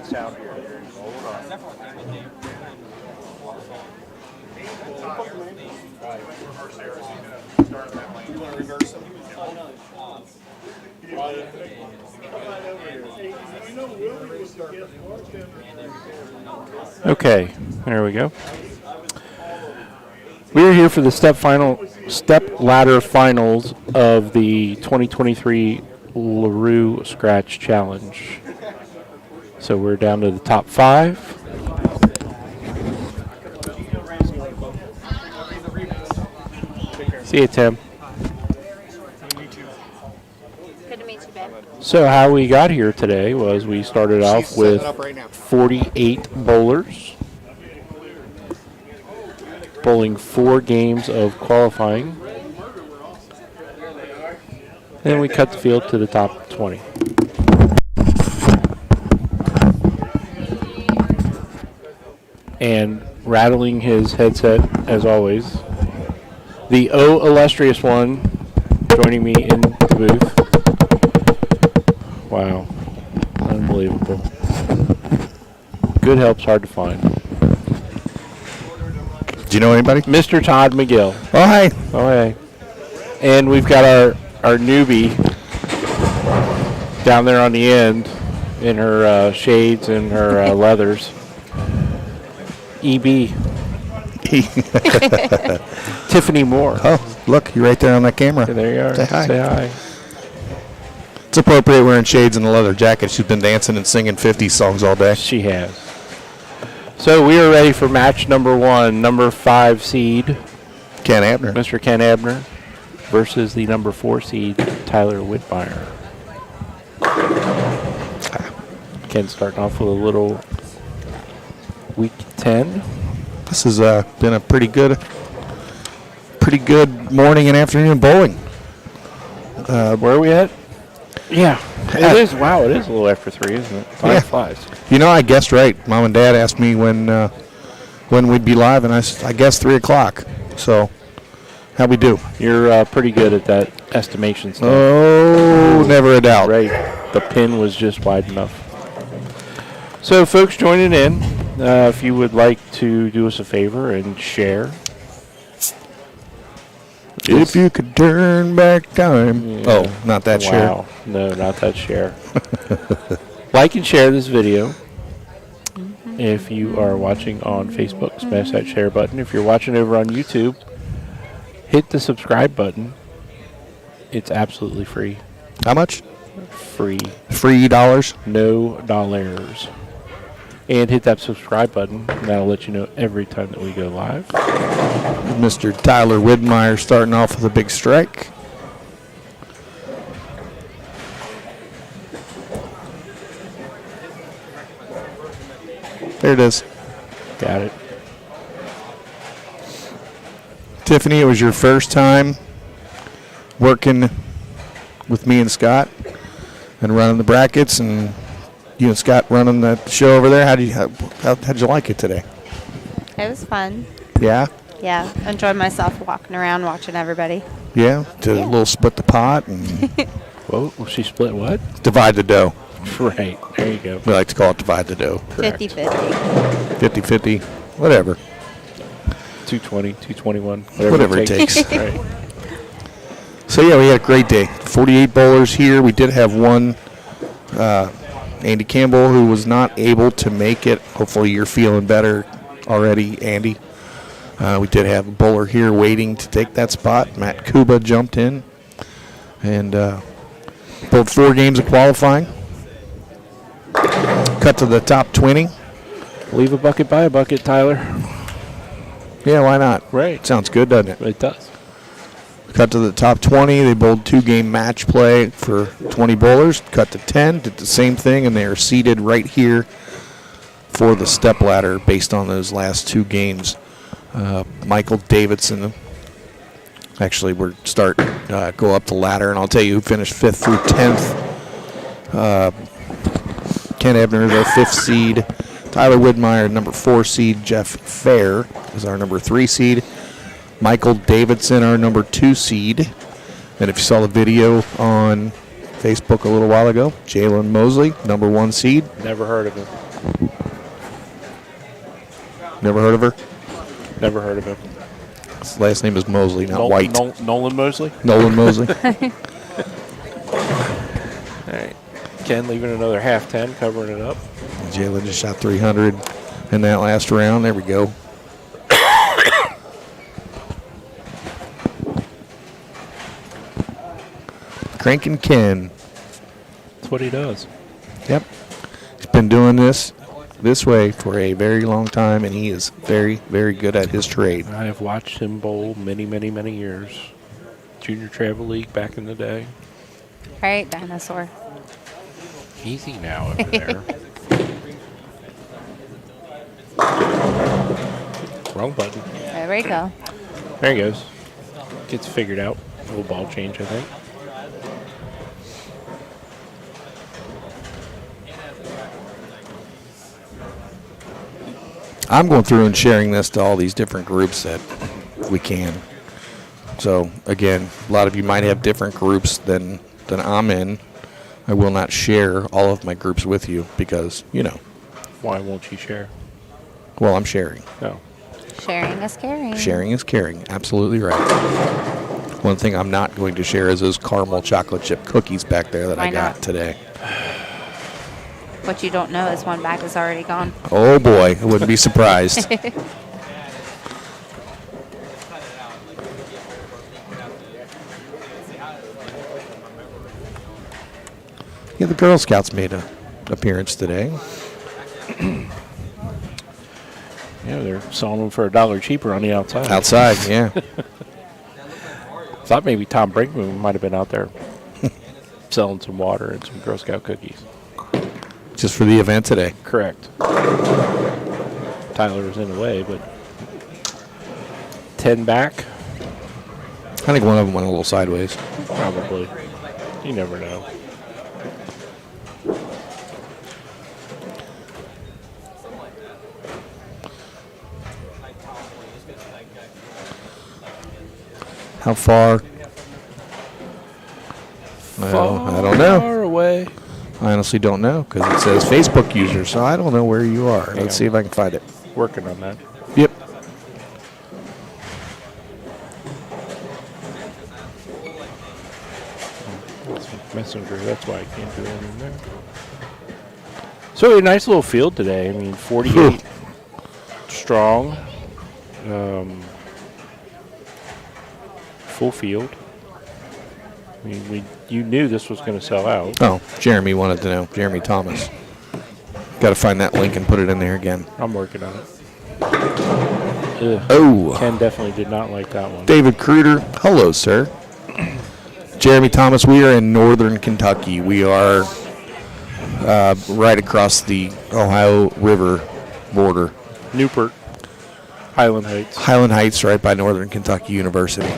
Sound here. Hold on. You want to reverse them? Okay, there we go. We are here for the step ladder finals of the 2023 LaRu Scratch Challenge. So we're down to the top 5. See you, Tim. Good to meet you, babe. So how we got here today was we started off with 48 bowlers, bowling 4 games of qualifying. Then we cut the field to the top 20. And rattling his headset, as always, the illustrious one joining me in the booth. Wow. Unbelievable. Good help's hard to find. Do you know anybody? Mr. Todd McGill. Oh, hi. Oh, hey. And we've got our newbie down there on the end in her shades and her leathers. EB. Tiffany Moore. Oh, look, you're right there on that camera. Okay, there you are. Say hi. Say hi. It's appropriate wearing shades and a leather jacket. She's been dancing and singing 50 songs all day. She has. So we are ready for match number 1, number 5 seed, Ken Abner. Mr. Ken Abner, versus the number 4 seed, Tyler Whitmire. Ken starting off with a little week 10. This has been a pretty good morning and afternoon bowling. Where are we at? Yeah, it is. Wow, it is a little after 3, isn't it? Time flies. You know, I guessed right. Mom and Dad asked me when we'd be live, and I guessed 3 o'clock. So, how we do? You're pretty good at that estimation stuff. Oh, never a doubt. Right. The pin was just wide enough. So, folks joining in, if you would like to do us a favor and share. If you could turn back time. Yeah. Oh, not that share. Wow. No, not that share. Like and share this video. If you are watching on Facebook, smash that share button. If you're watching over on YouTube, hit the subscribe button. It's absolutely free. How much? Free. Free dollars? No dollars. And hit that subscribe button. And that'll let you know every time that we go live. Mr. Tyler Whitmire starting off with a big strike. There it is. Got it. Tiffany, it was your first time working with me and Scott and running the brackets, and you and Scott running the show over there. How'd you like it today? It was fun. Yeah? Yeah, enjoyed myself walking around, watching everybody. Yeah? Did a little split the pot and Whoa, she split what? divide the dough. Right, there you go. We like to call it divide the dough. 50-50. 50-50, whatever. 220, 221, Whatever it takes. Right. So, yeah, we had a great day. 48 bowlers here. We did have one, Andy Campbell, who was not able to make it. Hopefully you're feeling better already, Andy. We did have a bowler here waiting to take that spot. Matt Kuba jumped in and bowled 4 games of qualifying. Cut to the top 20. Leave a bucket, buy a bucket, Tyler. Yeah, why not? Right. Sounds good, doesn't it? It does. Cut to the top 20. They bowled 2-game match play for 20 bowlers. Cut to 10. Did the same thing, and they are seated right here for the step ladder based on those last 2 games. Michael Davidson. Actually, we're go up the ladder, and I'll tell you who finished 5th through 10th. Ken Abner is our 5th seed. Tyler Whitmire, number 4 seed. Jeff Fair is our number 3 seed. Michael Davidson, our number 2 seed. And if you saw the video on Facebook a little while ago, Jalen Mosley, number 1 seed. Never heard of him. Never heard of her? Never heard of him. His last name is Mosley, not White. Nolan Mosley? Nolan Mosley. All right. Ken leaving another half 10, covering it up. Jalen just shot 300 in that last round. There we go. Cranking Ken. That's what he does. Yep. He's been doing this way for a very long time, and he is very, very good at his trade. I have watched him bowl many, many, many years. Junior Travel League back in the day. All right, dinosaur. Easy now over there. Wrong button. There we go. There he goes. Gets figured out. A little ball change, I think. I'm going through and sharing this to all these different groups that we can. So, again, a lot of you might have different groups than I'm in. I will not share all of my groups with you because, Why won't you share? well, I'm sharing. No. Sharing is caring. Sharing is caring. Absolutely right. One thing I'm not going to share is those caramel chocolate chip cookies back there that Why I got not? today. What you don't know is one bag is already gone. Oh, boy. I wouldn't be surprised. Yeah, the Girl Scouts made an appearance today. Yeah, they're selling them for $1 cheaper on the outside. Outside, yeah. Thought maybe Tom Brinkman might have been out there selling some water and some Girl Scout cookies. Just for the event today. Correct. Tyler was in the way, but 10 back, I think one of them went a little sideways. probably. You never know. How far? Well, I don't know. Far away. I honestly don't know because it says Facebook user, so I don't know where you are. Yeah. Let's see if I can find it. Working on that. Yep. Messenger, that's why I can't do anything there. So a nice little field today. I mean, 48 strong. Full field. I mean, you knew this was going to sell out. Oh, Jeremy wanted to know. Jeremy Thomas. Got to find that link and put it in there again. I'm working on it. Ugh. Oh. Ken definitely did not like that one. David Kruder. Hello, sir. Jeremy Thomas, we are in northern Kentucky. We are right across the Ohio River border. Newport, Highland Heights. Highland Heights, right by Northern Kentucky University.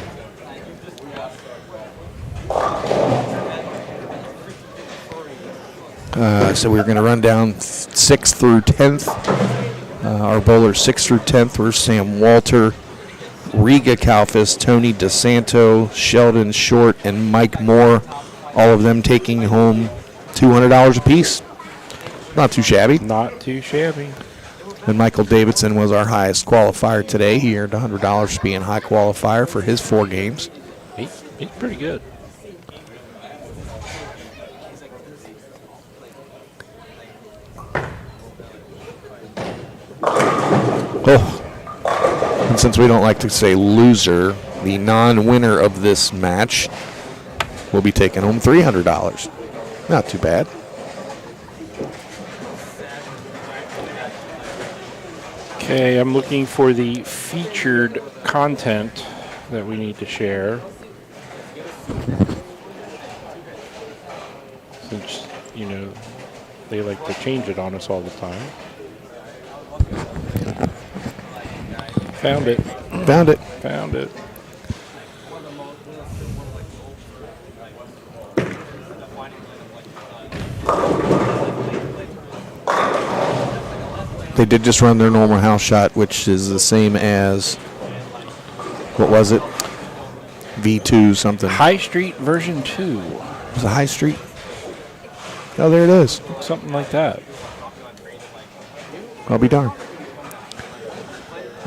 So we're going to run down 6th through 10th. Our bowlers 6th through 10th were Sam Walter, Riga Kalfas, Tony DeSanto, Sheldon Short, and Mike Moore. All of them taking home $200 apiece. Not too shabby. Not too shabby. And Michael Davidson was our highest qualifier today. He earned $100 for being high qualifier for his 4 games. He's pretty good. Oh, and since we don't like to say loser, the non-winner of this match will be taking home $300. Not too bad. Okay, I'm looking for the featured content that we need to share. Since, they like to change it on us all the time. Found it. Found it. Found it. They did just run their normal house shot, which is the same as, what was it? V2 something. High Street version 2. Is it High Street? Oh, there it is. Something like that. I'll be darned.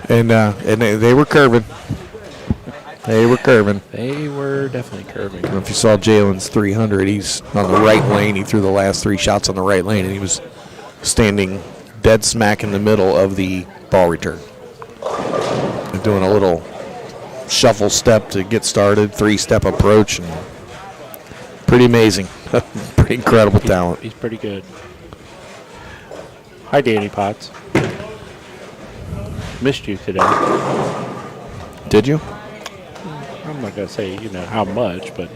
And they were curving. They were curving. They were definitely curving. I don't know if you saw Jalen's 300. He's on the right lane. He threw the last 3 shots on the right lane, and he was standing dead smack in the middle of the ball return. And doing a little shuffle step to get started, 3-step approach, and pretty amazing. Pretty incredible talent. He's pretty good. Hi, Danny Potts. Missed you today. Did you? I'm not going to say, how much, but,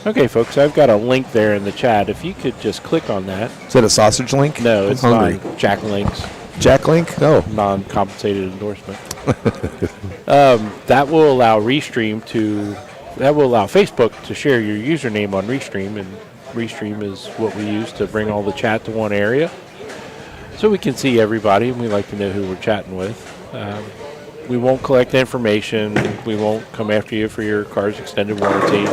Okay, folks, I've got a link there in the chat. If you could just click on that. Is that a sausage link? No, it's hungry. not. Jack Links. Jack Link? Oh. Non-compensated endorsement. That will allow Facebook to share your username on Restream, and Restream is what we use to bring all the chat to one area. So we can see everybody, and we like to know who we're chatting with. We won't collect information. We won't come after you for your car's extended warranty.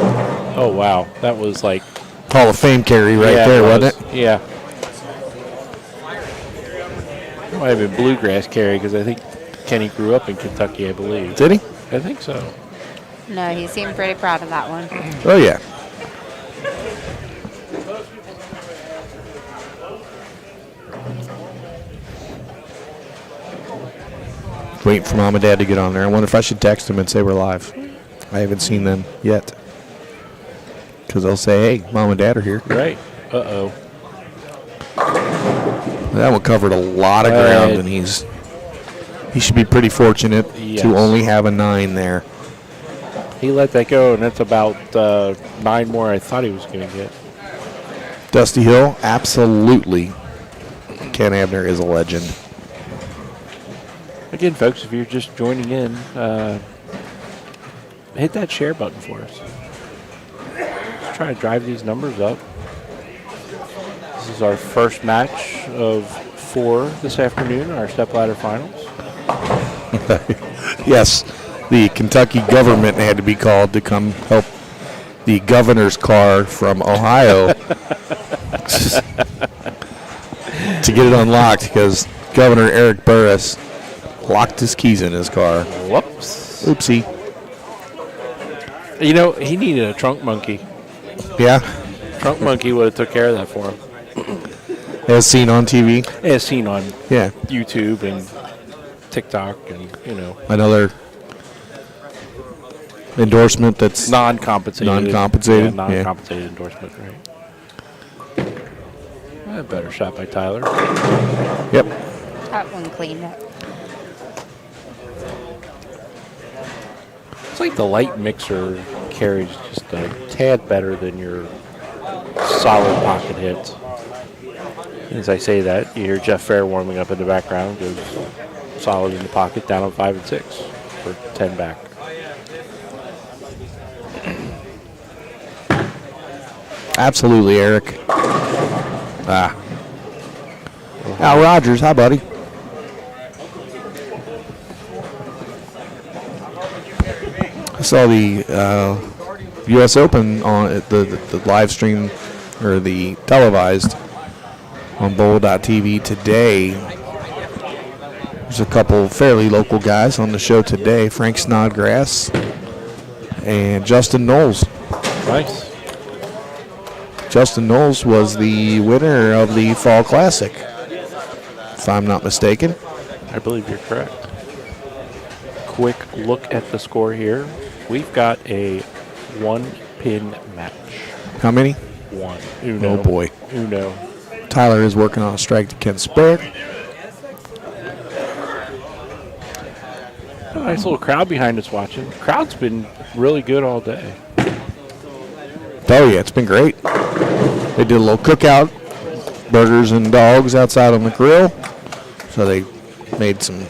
Oh, wow. That was like... Hall of Fame carry there, wasn't it? Yeah. It might have been Bluegrass carry, because I think Kenny grew up in Kentucky, I believe. Did he? I think so. No, he seemed pretty proud of that one. Oh, yeah. Waiting for Mom and Dad to get on there. I wonder if I should text them and say we're live. I haven't seen them yet. Because they'll say, hey, Mom and Dad are here. Right. Uh-oh. That one covered a lot of ground, and he should be pretty fortunate to only have a 9 there. He let that go, and that's about 9 more I thought he was going to get. Dusty Hill, absolutely. Ken Abner is a legend. Again, folks, if you're just joining in, hit that share button for us. Let's try to drive these numbers up. This is our first match of 4 this afternoon, our stepladder finals. Yes, the Kentucky government had to be called to come help the governor's car from Ohio to get it unlocked because Governor Eric Burris locked his keys in his car. Whoops. Oopsie. He needed a trunk monkey. Yeah. Trunk monkey would have took care of that for him. As seen on TV? As seen on Yeah. YouTube and TikTok and, Another endorsement that's non-compensated. Non-compensated. Yeah, non-compensated endorsement, right. A better shot by Tyler. Yep. That one cleaned up. It's like the light mixer carries just a tad better than your solid pocket hits. As I say that, you hear Jeff Fair warming up in the background, goes solid in the pocket, down on 5 and 6 for 10 back. Absolutely, Eric. Al Rogers, hi, buddy. I saw the U.S. Open on the live stream or the televised on Bowl.tv today. There's a couple fairly local guys on the show today, Frank Snodgrass and Justin Knowles. Nice. Justin Knowles was the winner of the Fall Classic, if I'm not mistaken. I believe you're correct. Quick look at the score here. We've got a 1-pin match. How many? 1. Uno. Oh, boy. Uno. Tyler is working on a strike to Ken Sprague. A nice little crowd behind us watching. The crowd's been really good all day. Oh, yeah, it's been great. They did a little cookout, burgers and dogs outside on the grill. So they made some.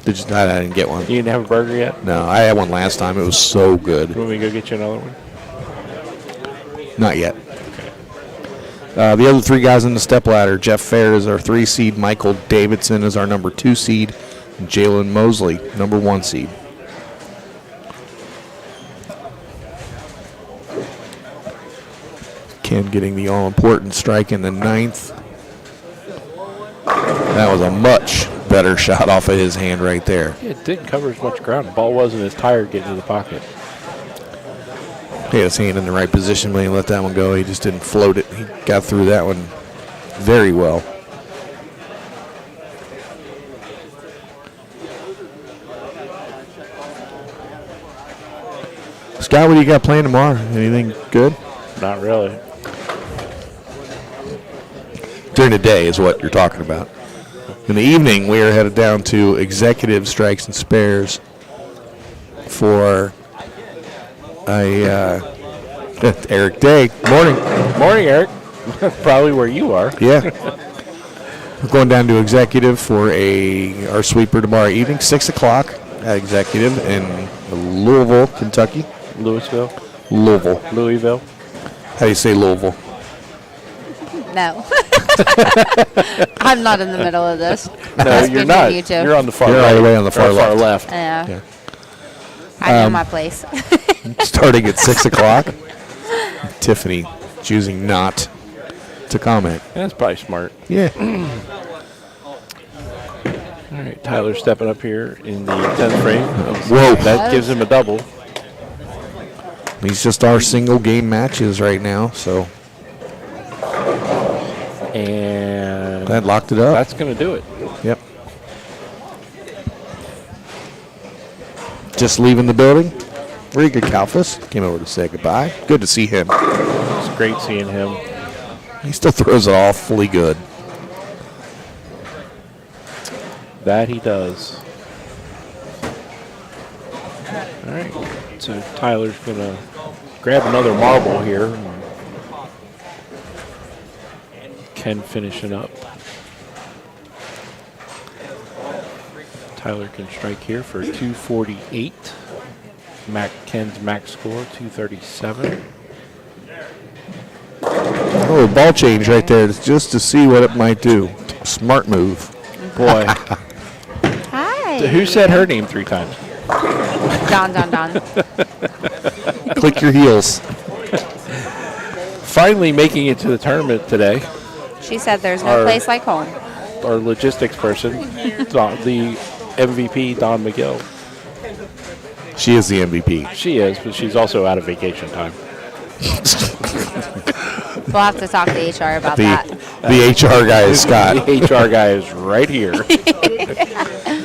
I didn't get one. You didn't have a burger yet? No, I had one last time. It was so good. You want me to go get you another one? Not yet. The other 3 guys in the stepladder, Jeff Fair is our 3 seed, Michael Davidson is our number 2 seed, and Jalen Mosley, number 1 seed. Ken getting the all-important strike in the 9th. That was a much better shot off of his hand right there. It didn't cover as much ground. The ball wasn't as tired getting to the pocket. He had his hand in the right position when he let that one go. He just didn't float it. He got through that one very well. Scott, what do you got playing tomorrow? Anything good? Not really. During the day is what you're talking about. In the evening, we are headed down to Executive Strikes and Spares for a Eric Day. Morning. Morning, Eric. Probably where you are. Yeah. We're going down to Executive for our sweeper tomorrow evening, 6 o'clock at Executive in Louisville, Kentucky. Louisville. Louisville. How do you say Louisville? No. I'm not in the middle of this. No, That's you're between not. You two. You're on the far You're right. all the way on the far Far left. left. Yeah. Yeah. I know my place. Starting at 6 o'clock. Tiffany choosing not to comment. That's probably smart. Yeah. All right, Tyler stepping up here in the 10th frame. Whoa. That gives him a double. These just our single game matches right now, so And that locked it up. that's going to do it. Yep. Just leaving the building. Riga Kalfas came over to say goodbye. Good to see him. It's great seeing him. He still throws it awfully good. That he does. All right, so Tyler's going to grab another marble here. Ken finishing up. Tyler can strike here for 248. Ken's max score, 237. Oh, ball change right there just to see what it might do. Smart move. Boy, Hi. who said her name 3 times? Don. Click your heels. Finally making it to the tournament today, She said there's no place like home. our logistics person, the MVP, Don McGill. She is the MVP. She is, but she's also out of vacation time. We'll have to talk to HR about that. The HR guy is Scott. The HR guy is right here.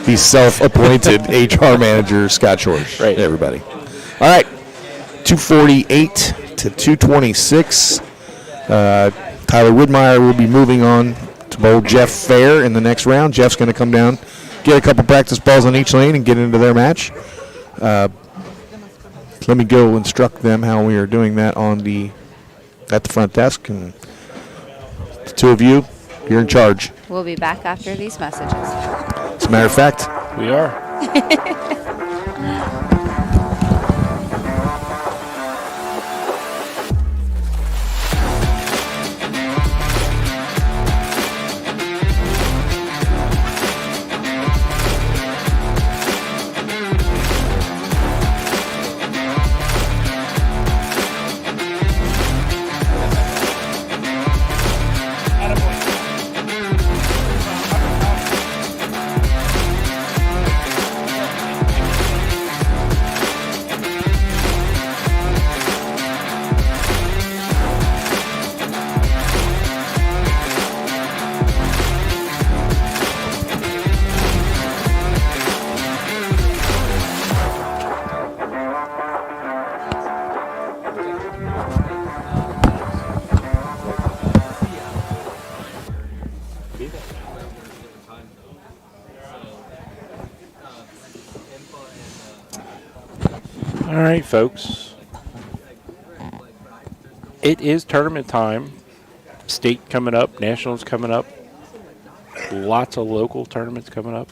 The self-appointed HR manager, Scott George. Right. Everybody. All right. 248 to 226. Tyler Whitmire will be moving on to bowl Jeff Fair in the next round. Jeff's going to come down, get a couple practice balls on each lane, and get into their match. Let me go instruct them how we are doing that at the front desk. And the two of you, you're in charge. We'll be back after these messages. As a matter of fact, We are. All right, folks. It is tournament time. State coming up, nationals coming up. Lots of local tournaments coming up.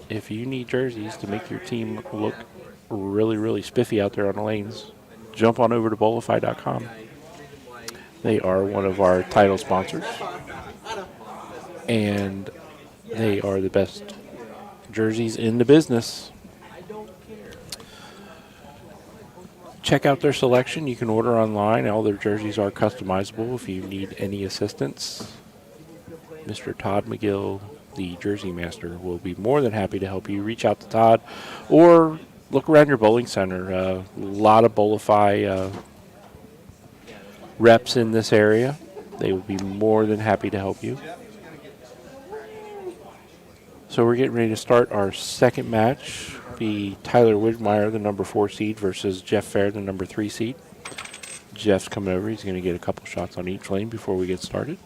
If you need jerseys to make your team look really, really spiffy out there on the lanes, jump on over to Bolify.com. They are one of our title sponsors, and they are the best jerseys in the business. check out their selection. You can order online. All their jerseys are customizable. If you need any assistance, Mr. Todd McGill, the Jersey Master, will be more than happy to help you. Reach out to Todd or look around your bowling center. A lot of Bowlify reps in this area. They would be more than happy to help you. So we're getting ready to start our second match. Be Tyler Whitmire, the number 4 seed, versus Jeff Fair, the number 3 seed. Jeff's coming over. He's going to get a couple shots on each lane before we get started.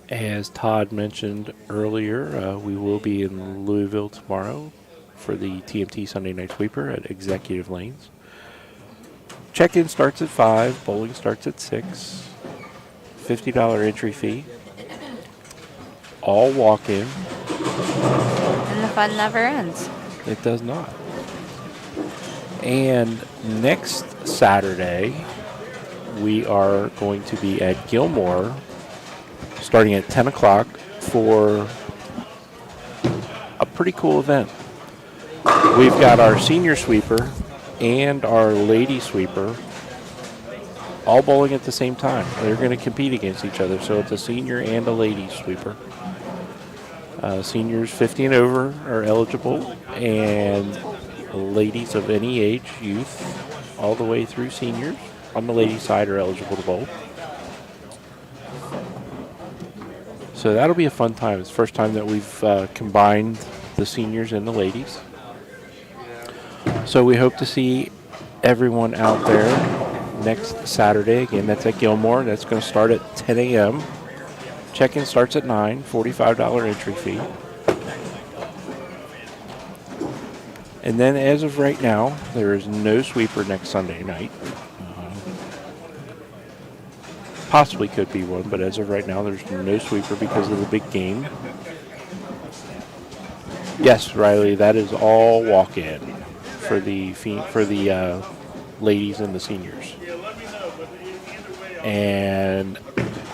As Todd mentioned earlier, we will be in Louisville tomorrow for the TMT Sunday Night Sweeper at Executive Lanes. Check-in starts at 5, bowling starts at 6, $50 entry fee, all walk-in. And the fun never ends. It does not. And next Saturday, we are going to be at Gilmore starting at 10 o'clock for a pretty cool event. We've got our senior sweeper and our lady sweeper all bowling at the same time. They're going to compete against each other, so it's a senior and a lady sweeper. Seniors 50 and over are eligible, and ladies of any age, youth, all the way through seniors on the lady side are eligible to bowl. So that'll be a fun time. It's the first time that we've combined the seniors and the ladies. So we hope to see everyone out there next Saturday. Again, that's at Gilmore. That's going to start at 10 a.m. Check-in starts at 9, $45 entry fee. And then as of right now, there is no sweeper next Sunday night. Possibly could be one, but as of right now, there's no sweeper because of the big game. Yes, Riley, that is all walk-in for the ladies and the seniors. And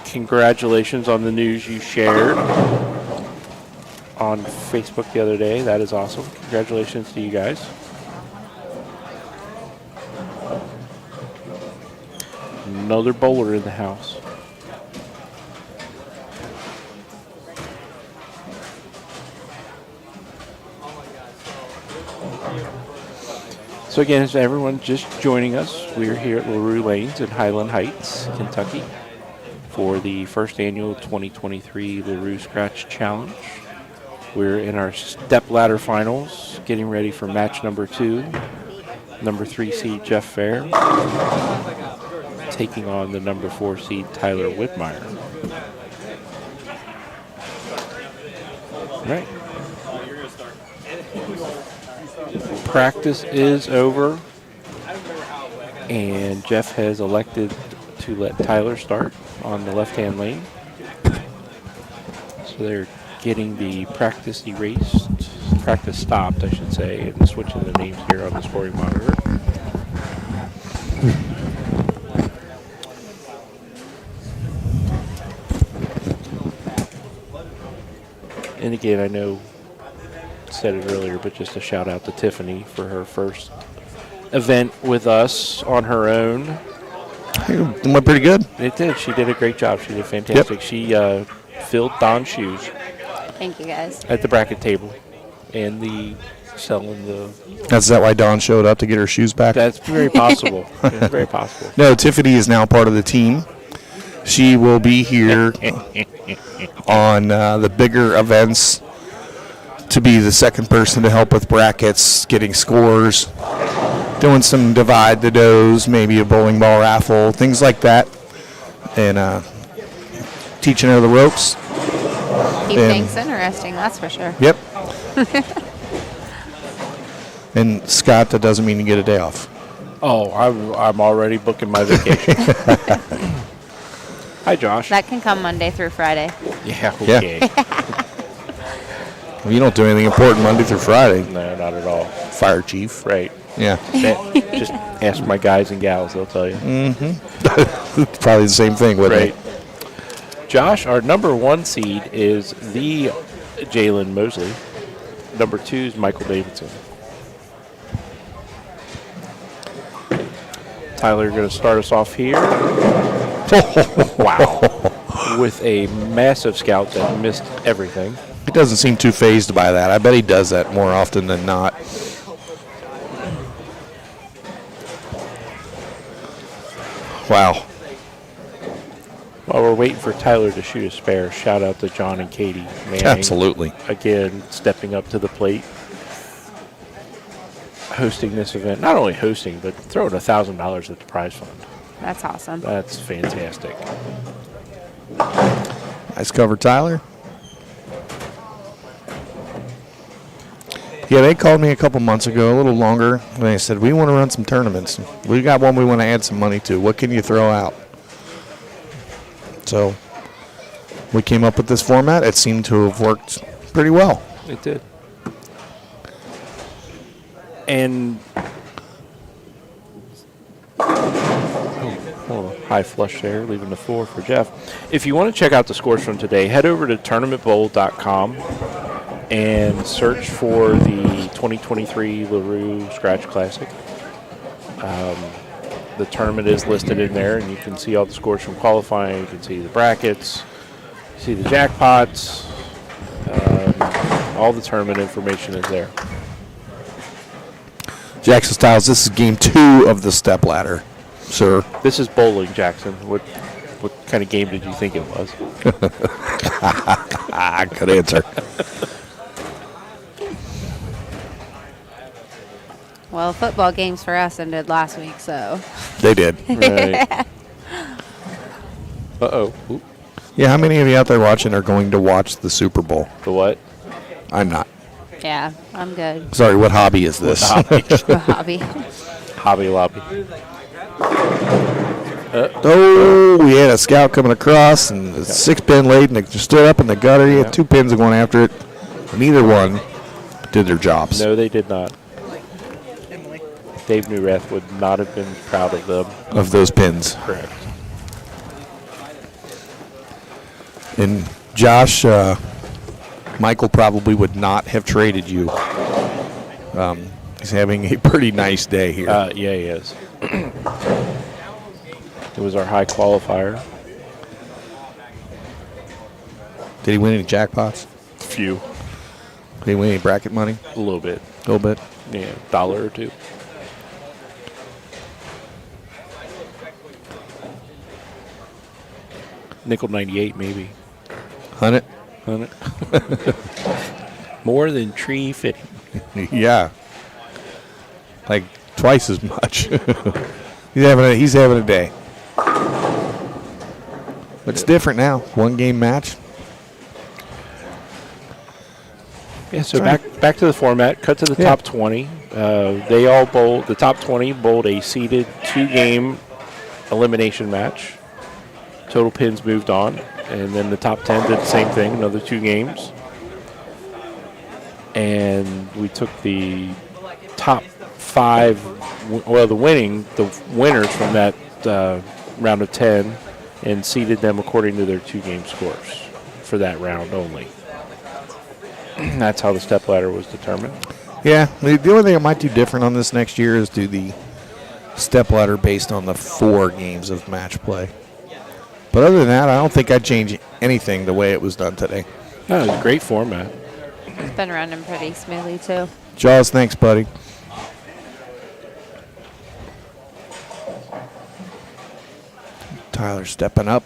congratulations on the news you shared on Facebook the other day. That is awesome. Congratulations to you guys. Another bowler in the house. So again, as everyone just joining us, we're here at LaRu Lanes in Highland Heights, Kentucky, for the first annual 2023 LaRu Scratch Challenge. We're in our step ladder finals, getting ready for match number 2. Number 3 seed Jeff Fair taking on the number 4 seed Tyler Whitmire. All right. Practice is over, and Jeff has elected to let Tyler start on the left-hand lane. So they're getting the practice erased, practice stopped, I should say, and switching the names here on the scoring monitor. And again, I know said it earlier, but just a shout out to Tiffany for her first event with us on her own. It went pretty good. It did. She did a great job. She did fantastic. Yep. She filled Don's shoes. Thank you, guys. At the bracket table and the selling the. Is that why Dawn showed up to get her shoes back? That's very possible. It's very possible. No, Tiffany is now part of the team. She will be here on the bigger events to be the second person to help with brackets, getting scores, doing some divide the does, maybe a bowling ball raffle, things like that, and teaching her the ropes. Keep things interesting, that's for sure. Yep. And Scott, that doesn't mean you get a day off. Oh, I'm already booking my vacation. Hi, Josh. That can come Monday through Friday. Yeah, okay. Well, you don't do anything important Monday through Friday. No, not at all. Fire chief. Right. Yeah. Just ask my guys and gals, they'll tell you. Mm-hmm. Probably the same thing, wouldn't right. it? Josh, our number 1 seed is the Jalen Mosley. Number 2 is Michael Davidson. Tyler, you're going to start us off here. Wow. With a massive scout that missed everything. He doesn't seem too phased by that. I bet he does that more often than not. Wow. While we're waiting for Tyler to shoot a spare, shout out to John and Katie Manning. Absolutely. Again, stepping up to the plate, hosting this event. Not only hosting, but throwing $1,000 at the prize fund. That's awesome. That's fantastic. Nice cover, Tyler. Yeah, they called me a couple months ago, a little longer, and they said, we want to run some tournaments. We got one we want to add some money to. What can you throw out? So we came up with this format. It seemed to have worked pretty well. It did. And high flush there, leaving the 4 for Jeff. If you want to check out the scores from today, head over to tournamentbowl.com and search for the 2023 LaRu Scratch Classic. The tournament is listed in there, and you can see all the scores from qualifying. You can see the brackets, see the jackpots. All the tournament information is there. Jackson Styles, this is game 2 of the step ladder, sir. This is bowling, Jackson. What kind of game did you think it was? Good answer. Well, football games for us ended last week, so. They did. Right. Uh-oh. Oop. Yeah, how many of you out there watching are going to watch the Super Bowl? The what? I'm not. Yeah, I'm good. Sorry, what hobby is this? Hobby. Hobby Lobby. Oh, we had a scout coming across, and the 6-pin laid, and it stood up in the gutter. He had 2 pins going after it. Neither one did their jobs. No, they did not. Dave Newrath would not have been proud of them. Of those pins. Correct. And Josh, Michael probably would not have traded you. He's having a pretty nice day here. Yeah, he is. It was our high qualifier. Did he win any jackpots? Few. Did he win any bracket money? A little bit. A little bit. Yeah, $1 or $2. Nickel 98 maybe. 100? 100. More than tree fitting. Yeah. Like twice as much. He's having a day. It's different now. 1 game match. Yeah, so back to the format. Cut to the top 20. They all bowled. The top 20 bowled a seeded 2-game elimination match. Total pins moved on, and then the top 10 did the same thing, another 2 games. And we took the top 5, the winners from that round of 10, and seeded them according to their 2-game scores for that round only. That's how the step ladder was determined. Yeah, the only thing I might do different on this next year is do the step ladder based on the 4 games of match play. But other than that, I don't think I'd change anything the way it was done today. No, it was a great format. It's been running pretty smoothly, too. Jaws, thanks, buddy. Tyler stepping up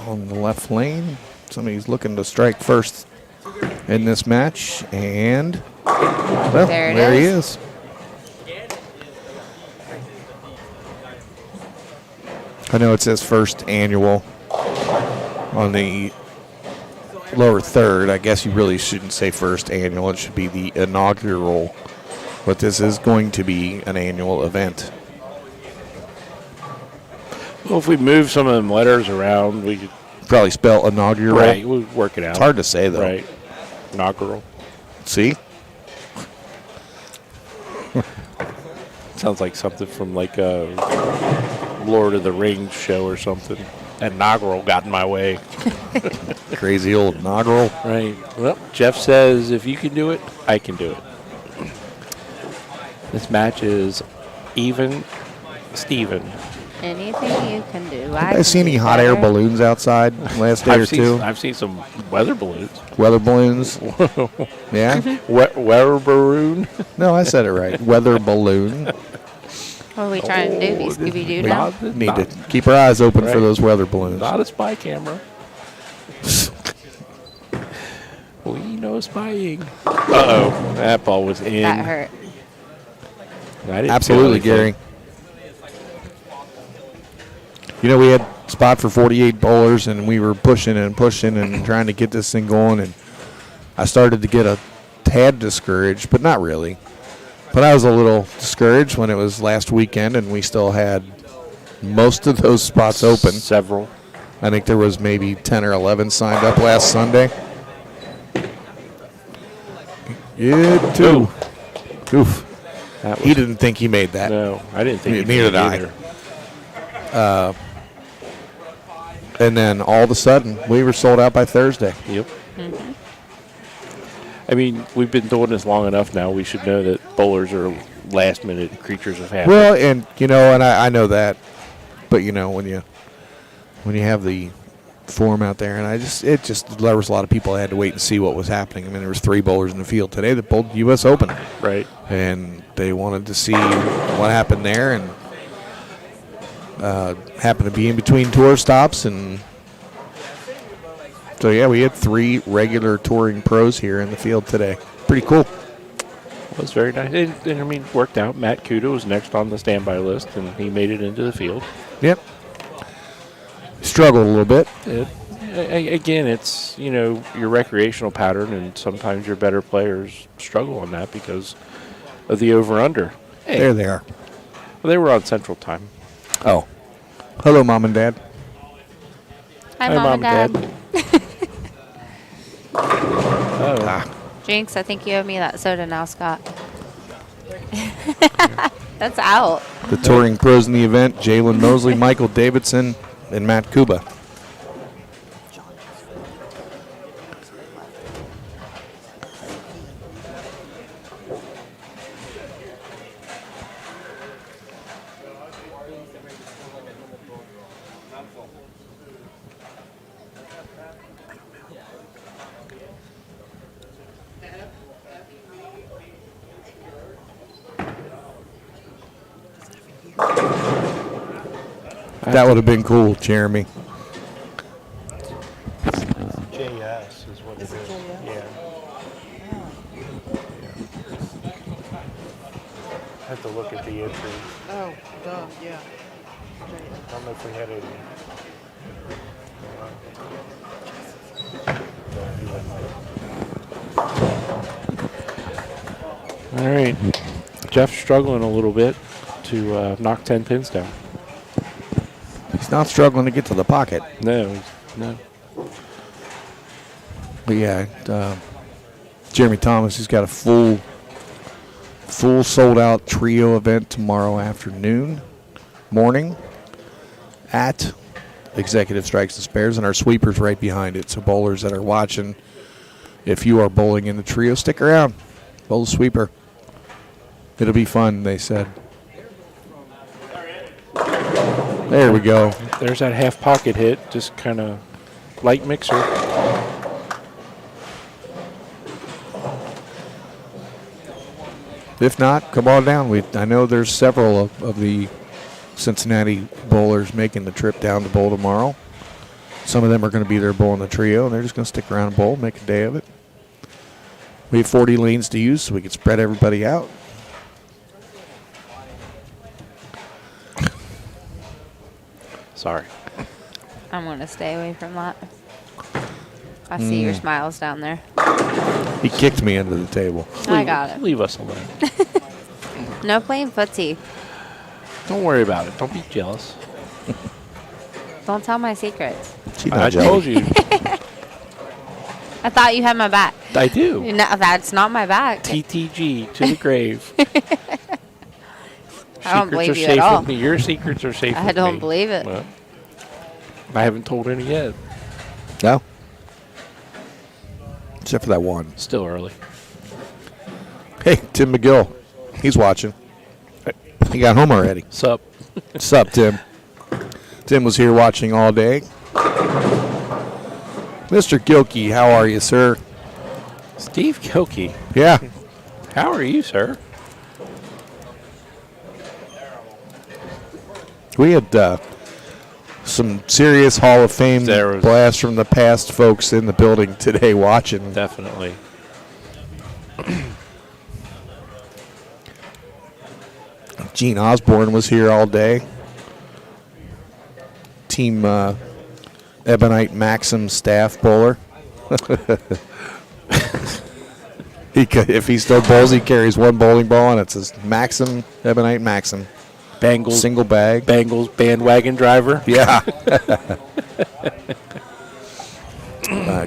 on the left lane. Somebody's looking to strike first in this match. And, well, there he is. I know it says first annual on the lower third. I guess you really shouldn't say first annual. It should be the inaugural. But this is going to be an annual event. Well, if we move some of them letters around, we could Probably spell inaugural. right. We'll work it out. It's hard to say, though. Right. Inaugural. See? Sounds like something from like a Lord of the Rings show or something. that inaugural got in my way. Crazy old inaugural. Right. Well, Jeff says if you can do it, I can do it. This match is even Steven. Anything you can do. I see any hot air balloons outside last day or two? I've seen some weather balloons. Weather balloons. Yeah? Weather balloon? No, I said it right. Weather balloon. What are we trying to do? Be Scooby-Doo We now? need to keep our eyes open for those weather balloons. Not a spy camera. We know spying. Uh-oh. That ball was in. That hurt. I didn't Absolutely, feel Gary. You know, we had spot for 48 bowlers, and we were pushing and trying to get this thing going, and I started to get a tad discouraged, but not really. But I was a little discouraged when it was last weekend, and we still had most of those spots open. Several. I think there was maybe 10 or 11 signed up last Sunday. Yeah, two. Oof. He didn't think he made that. No, I didn't think he Neither did either. I. And then all of a sudden, we were sold out by Thursday. Yep. Mm-hmm. I mean, we've been doing this long enough now. We should know that bowlers are last-minute creatures of habit. Well, and you know, and I know that, but you know, when you have the form out there, and there was a lot of people that had to wait and see what was happening. I mean, there was 3 bowlers in the field today that bowled U.S. Open, right? And they wanted to see what happened there, and happened to be in between tour stops, and so yeah, we had 3 regular touring pros here in the field today. Pretty cool. It was very nice. And I mean, worked out. Matt Kuda was next on the standby list, and he made it into the field. Yep. Struggled a little bit. Again, it's, you know, your recreational pattern, and sometimes your better players struggle on that because of the over-under. Hey, There they are. well, they were on Central Time. Oh. Hello, Mom and Dad. Hi, Mom and Dad. Oh, Jinx, I think you owe me that soda now, Scott. That's out. The touring pros in the event, Jalen Mosley, Michael Davidson, and Matt Kuba. That would have been cool, Jeremy. JS is what it is. Yeah. I have to look at the entry. Oh, duh, yeah. I don't know if we had it. all right. Jeff's struggling a little bit to knock 10 pins down. He's not struggling to get to the pocket. No. But yeah, Jeremy Thomas, he's got a full sold-out trio event tomorrow morning at Executive Strikes and Spares, and our sweeper's right behind it. So bowlers that are watching, if you are bowling in the trio, stick around. Bowl the sweeper. It'll be fun, they said. There we go. There's that half pocket hit, just kind of light mixer. If not, come on down. I know there's several of the Cincinnati bowlers making the trip down to bowl tomorrow. Some of them are going to be there bowling the trio, and they're just going to stick around and bowl, make a day of it. We have 40 lanes to use, so we can spread everybody out. Sorry. I'm going to stay away from that. I see your smiles down there. He kicked me under the table. I got it. Leave us alone. No playing footsie. Don't worry about it. Don't be jealous. Don't tell my secrets. She's I not jealous. told you. I thought you had my back. I do. No, that's not my back. TTG to the grave. I don't believe Secrets are you safe at all. with me. Your secrets are safe with me. I don't believe it. Well, I haven't told any yet. No. Except for that one. Still early. Hey, Tim McGill. He's watching. He got home already. Sup? Sup, Tim? Tim was here watching all day. Mr. Gilkey, how are you, sir? Steve Kilkey. Yeah. How are you, sir? We had some serious Hall of Fame There was- blasts from the past folks in the building today watching. Definitely. Gene Osborne was here all day. Team Ebonite Maxim staff bowler. If he still bowls, he carries one bowling ball, and it says Maxim, Ebonite Maxim. Bengals. Single bag. Bengals bandwagon driver. Yeah.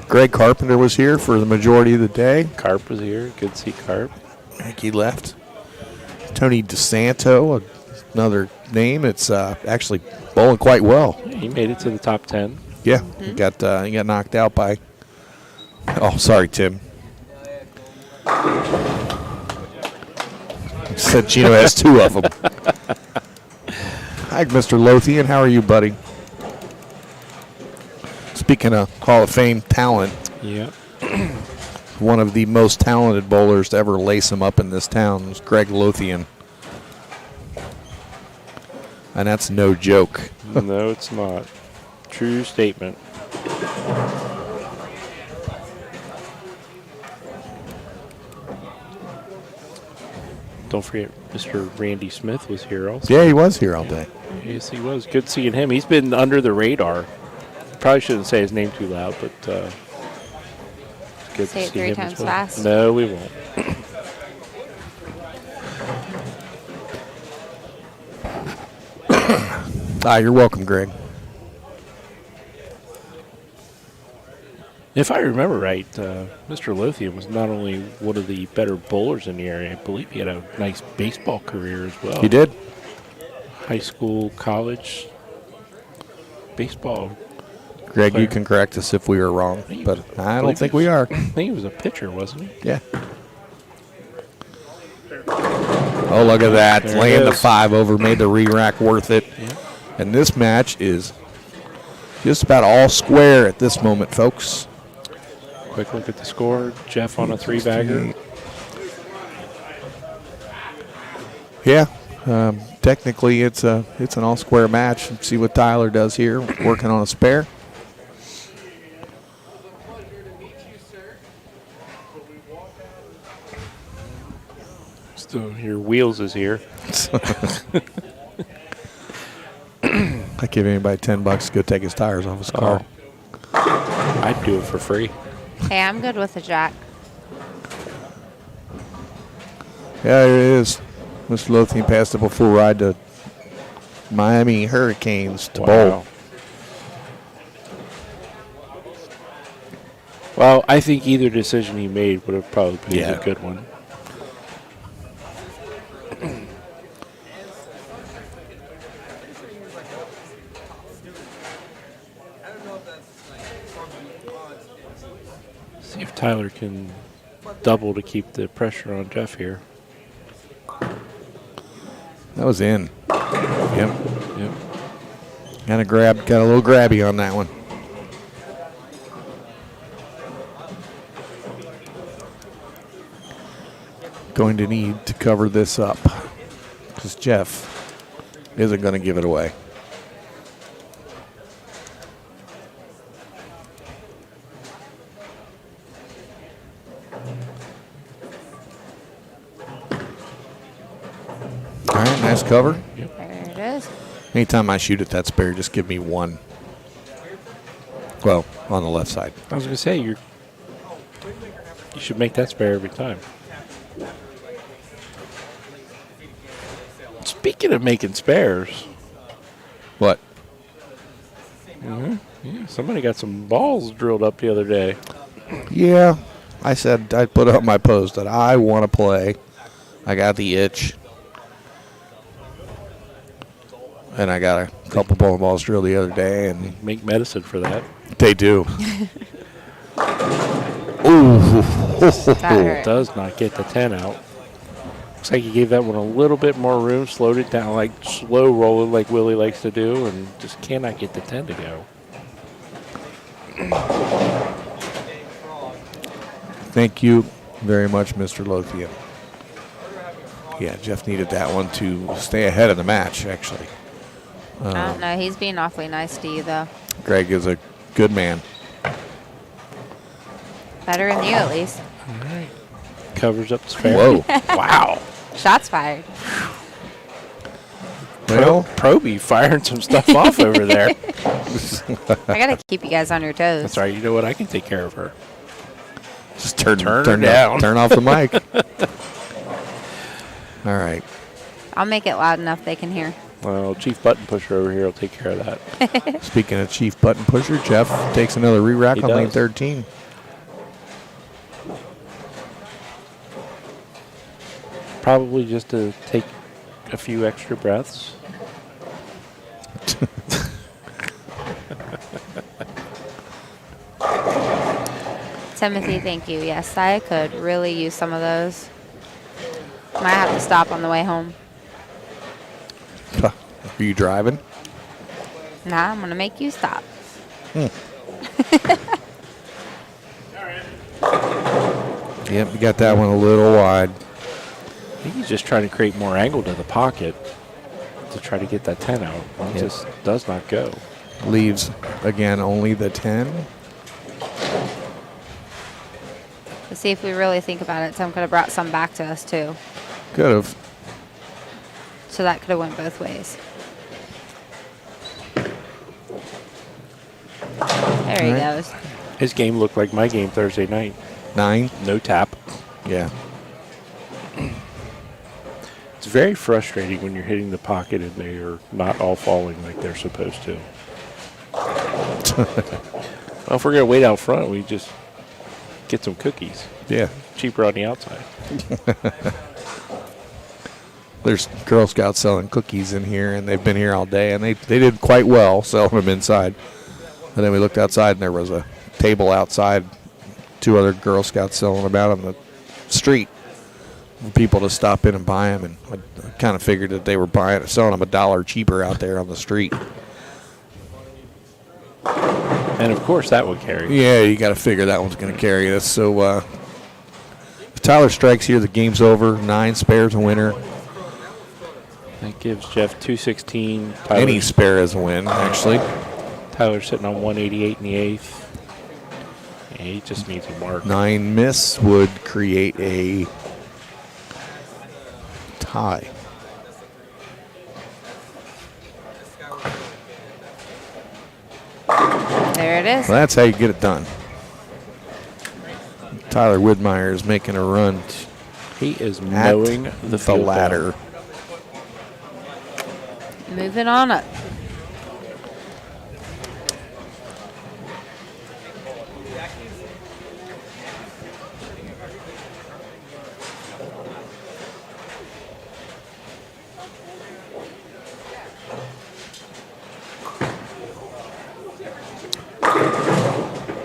Greg Carpenter was here for the majority of the day. Carp was here. Good to see Carp. I think he left. Tony DeSanto, another name. It's actually bowling quite well. He made it to the top 10. Yeah, he got knocked out by. Oh, sorry, Tim. He said Gino has two of them. Hi, Mr. Lothian. How are you, buddy? Speaking of Hall of Fame talent, Yeah. one of the most talented bowlers to ever lace him up in this town was Greg Lothian. And that's no joke. No, it's not. True statement. Don't forget, Mr. Randy Smith was here also. Yeah, he was here all day. Yes, he was. Good seeing him. He's been under the radar. Probably shouldn't say his name too loud, but it's good Say to it see 3 him times as well. fast. No, we won't. You're welcome, Greg. If I remember right, Mr. Lothian was not only one of the better bowlers in the area, I believe he had a nice baseball career as well. He did. High school, college, baseball. Greg, Player. you can correct us if we were wrong, but I don't think we are. I think he was a pitcher, wasn't he? Yeah. Oh, look at that. There it Laying the is. 5 over, made the re-rack worth it. Yeah. And this match is just about all square at this moment, folks. Quick look at the score. Jeff on a 3-bagger. Yeah. Technically, it's an all-square match. Let's see what Tyler does here, working on a spare. Still, your Wheels is here. I'd give anybody $10 to go take his tires off his car. I'd do it for free. Hey, I'm good with the jack. Yeah, there it is. Mr. Lothian passed it before ride to Miami Hurricanes to bowl. Well, I think either decision he made would have probably been Yeah. a good one. See if Tyler can double to keep the pressure on Jeff here. That was in. Yep. Yep. Got a little grabby on that one. Going to need to cover this up because Jeff isn't going to give it away. All right, nice cover. There it is. Anytime I shoot at that spare, just give me one. Well, on the left side. I was going to say, you should make that spare every time. Speaking of making spares, What? yeah, somebody got some balls drilled up the other day. Yeah, I said I put up my post that I want to play. I got the itch. And I got a couple bowling balls drilled the other day, and Make medicine for that. they do. Ooh. That hurt. Does not get the 10 out. Looks like he gave that one a little bit more room, slowed it down, like slow rolling like Willie likes to do, and just cannot get the 10 to go. Thank you very much, Mr. Lothian. Yeah, Jeff needed that one to stay ahead of the match, actually. I don't know. He's being awfully nice to you, though. Greg is a good man. Better than you, at least. All right. Covers up the spare. Whoa. Wow. Shots fired. Well, Proby firing some stuff off over there. I got to keep you guys on your toes. That's right. You know what? I can take care of her. just turn her down. down. Turn off the mic. All right. I'll make it loud enough they can hear. Well, Chief Button Pusher over here will take care of that. Speaking of Chief Button Pusher, Jeff takes another re-rack He on lane does. 13. Probably just to take a few extra breaths. Timothy, thank you. Yes, I could really use some of those. Might have to stop on the way home. Are you driving? Nah, I'm going to make you stop. Yep, you got that one a little wide. I think he's just trying to create more angle to the pocket to try to get that 10 out. It Yep. just does not go. Leaves, again, only the 10. Let's see if we really think about it. Tim could have brought some back to us, too. Could have. So that could have went both ways. There he All right. goes. His game looked like my game Thursday night. 9. No tap. Yeah. It's very frustrating when you're hitting the pocket and they are not all falling like they're supposed to. Well, if we're going to wait out front, we just get some cookies. Yeah. Cheaper on the outside. There's Girl Scouts selling cookies in here, and they've been here all day, and they did quite well selling them inside. And then we looked outside, and there was a table outside, 2 other Girl Scouts selling them out on the street for people to stop in and buy them. And I kind of figured that they were selling them $1 cheaper out there on the street. And, of course, that would carry. Yeah, you got to figure that one's going to carry us. So if Tyler strikes here, the game's over. 9 spares a winner. That gives Jeff 216. Any spare is a win, actually. Tyler's sitting on 188 in the 8th. Yeah, he just needs a mark. 9 miss would create a tie. There it is. Well, that's how you get it done. Tyler Whitmire is making a run He is at mowing the field ladder. down. Moving on up.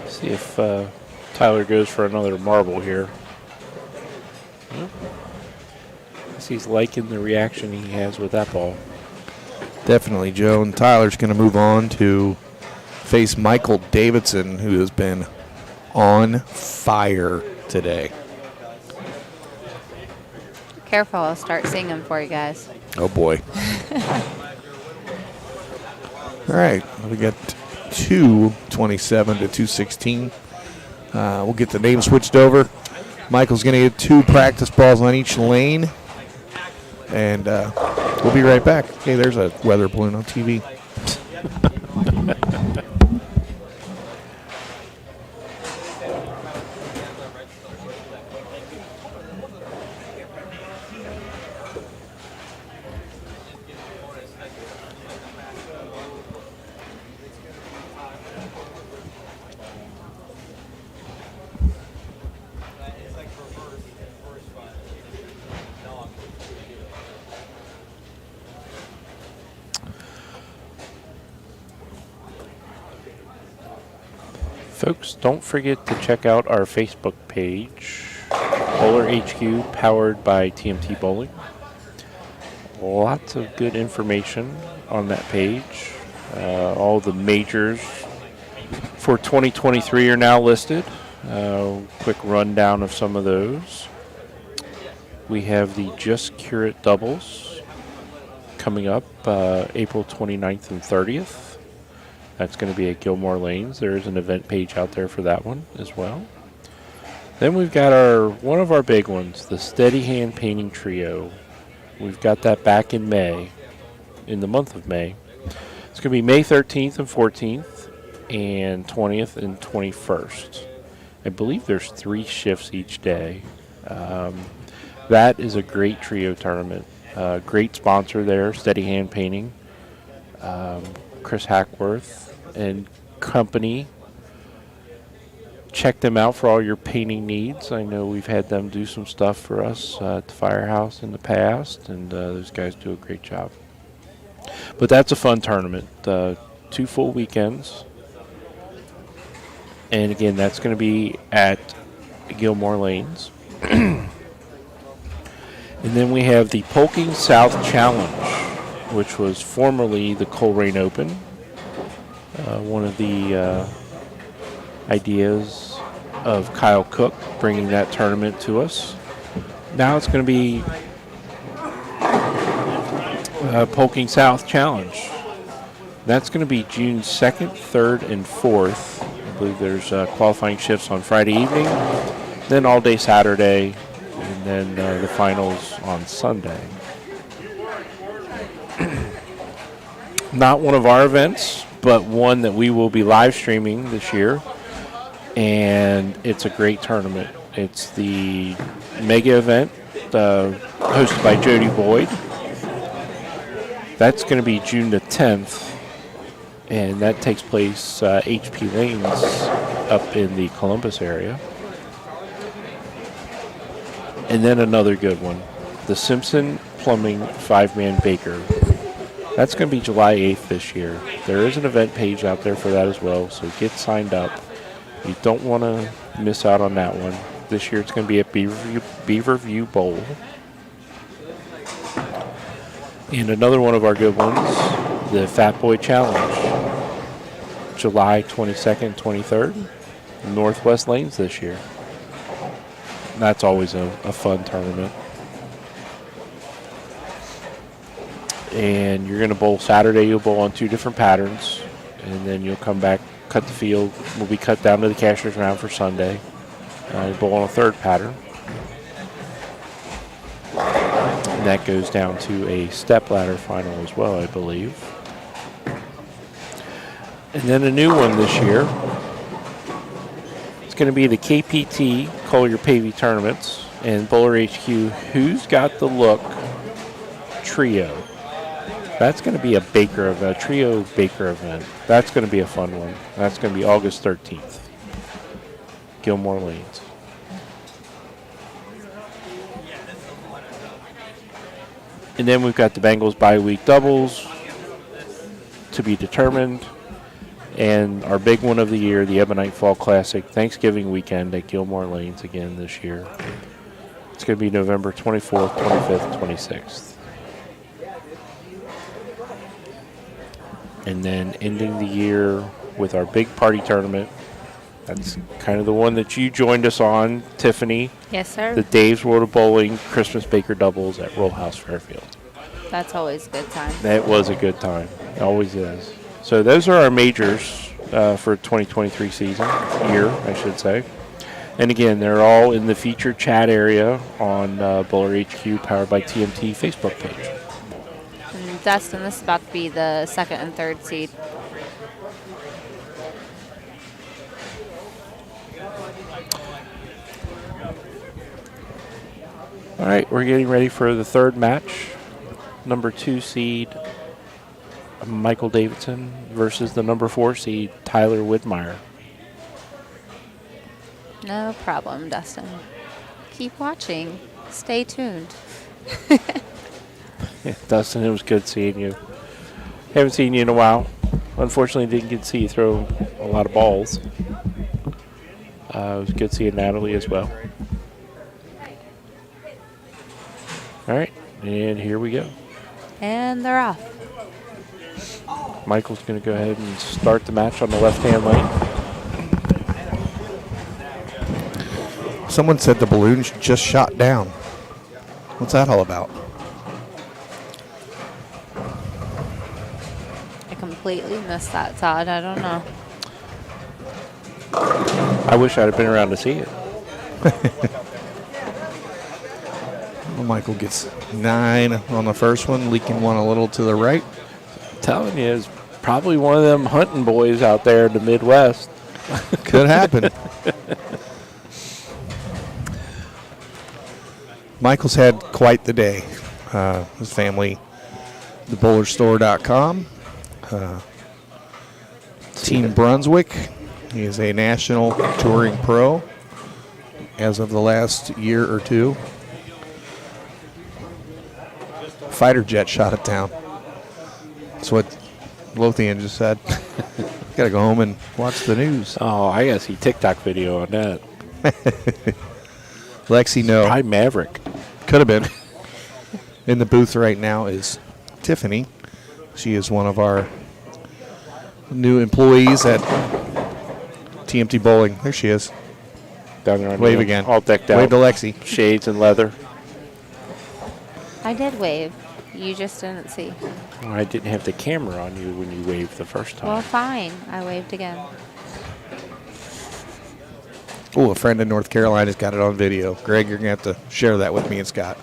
See if Tyler goes for another marble here. Yep. He's liking the reaction he has with that ball. Definitely, Joe. And Tyler's going to move on to face Michael Davidson, who has been on fire today. Careful, I'll start singing for you guys. Oh, boy. All right. We got 227 to 216. We'll get the name switched over. Michael's going to get 2 practice balls on each lane. And we'll be right back. Hey, there's a weather balloon on TV. Folks, don't forget to check out our Facebook page, Bowler HQ, powered by TMT Bowling. Lots of good information on that page. All the majors for 2023 are now listed. Quick rundown of some of those. We have the Just Curate doubles coming up April 29th and 30th. That's going to be at Gilmore Lanes. There is an event page out there for that one as well. Then we've got one of our big ones, the Steady Hand Painting Trio. We've got that back in May, in the month of May. It's going to be May 13th and 14th and 20th and 21st. I believe there's 3 shifts each day. That is a great trio tournament. Great sponsor there, Steady Hand Painting. Chris Hackworth and company. Check them out for all your painting needs. I know we've had them do some stuff for us at the Firehouse in the past, and those guys do a great job. But that's a fun tournament. 2 full weekends. And again, that's going to be at Gilmore Lanes. And then we have the Polking South Challenge, which was formerly the Coleraine Open. One of the ideas of Kyle Cook bringing that tournament to us. Now it's going to be Polking South Challenge. That's going to be June 2nd, 3rd, and 4th. I believe there's qualifying shifts on Friday evening, then all day Saturday, and then the finals on Sunday. Not one of our events, but one that we will be live streaming this year, and it's a great tournament. It's the mega event hosted by Jody Boyd. That's going to be June the 10th, and that takes place HP Lanes up in the Columbus area. And then another good one, the Simpson Plumbing 5-Man Baker. That's going to be July 8th this year. There is an event page out there for that as well, so get signed up. You don't want to miss out on that one. This year it's going to be at Beaverview Bowl. And another one of our good ones, the Fat Boy Challenge, July 22nd, 23rd, Northwest Lanes this year. That's always a fun tournament. And you're going to bowl Saturday. You'll bowl on 2 different patterns, and then you'll come back, cut the field. Will be cut down to the cashier's round for Sunday. You bowl on a 3rd pattern. And that goes down to a step ladder final as well, I believe. And then a new one this year. It's going to be the KPT Collier Pavey Tournaments and Bowler HQ Who's Got the Look Trio. That's going to be a trio Baker event. That's going to be a fun one. That's going to be August 13th. Gilmore Lanes. And then we've got the Bengals bye-week doubles to be determined. And our big one of the year, the Ebonite Fall Classic, Thanksgiving weekend at Gilmore Lanes again this year. It's going to be November 24th, 25th, 26th. And then ending the year with our big party tournament. That's kind of the one that you joined us on, Tiffany. Yes, sir. The Dave's World of Bowling Christmas Baker Doubles at Roll House Fairfield. That's always a good time. That was a good time. It always is. So those are our majors for 2023 year, I should say. And again, they're all in the featured chat area on Bowler HQ powered by TMT Facebook page. And Dustin, this is about to be the 2nd and 3rd seed. All right, we're getting ready for the 3rd match. Number 2 seed Michael Davidson versus the number 4 seed Tyler Whitmire. No problem, Dustin. Keep watching. Stay tuned. Yeah, Dustin, it was good seeing you. Haven't seen you in a while. Unfortunately, didn't get to see you throw a lot of balls. It was good seeing Natalie as well. All right, and here we go. And they're off. Michael's going to go ahead and start the match on the left-hand lane. Someone said the balloon just shot down. What's that all about? I completely missed that, Todd. I don't know. I wish I'd have been around to see it. Well, Michael gets 9 on the first one, leaking one a little to the right. Telling you, it's probably one of them hunting boys out there in the Midwest. Could happen. Michael's had quite the day. His family, thebowlerstore.com. Team Brunswick. He is a national touring pro as of the last year or two. Fighter jet shot it down. That's what Lothian just said. Got to go home and watch the news. Oh, I got to see TikTok video on that. Lexi, no. Probably Maverick. Could have been. In the booth right now is Tiffany. She is one of our new employees at TMT Bowling. There she is. Down there on Wave the- again. All decked out. Wave to Lexi. Shades and leather. I did wave. You just didn't see. Oh, I didn't have the camera on you when you waved the first time. Well, fine. I waved again. Oh, a friend in North Carolina's got it on video. Greg, you're going to have to share that with me and Scott.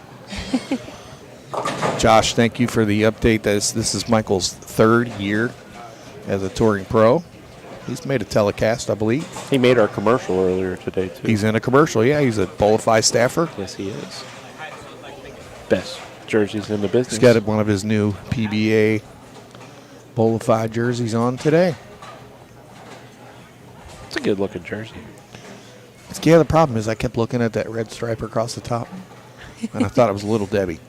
Josh, thank you for the update. This is Michael's 3rd year as a touring pro. He's made a telecast, I believe. He made our commercial earlier today, too. He's in a commercial. Yeah, he's a Bowlify staffer. Yes, he is. Best jerseys in the business. He's got one of his new PBA Bowlify jerseys on today. It's a good-looking jersey. Yeah, the problem is I kept looking at that red stripe across the top, and I thought it was Little Debbie.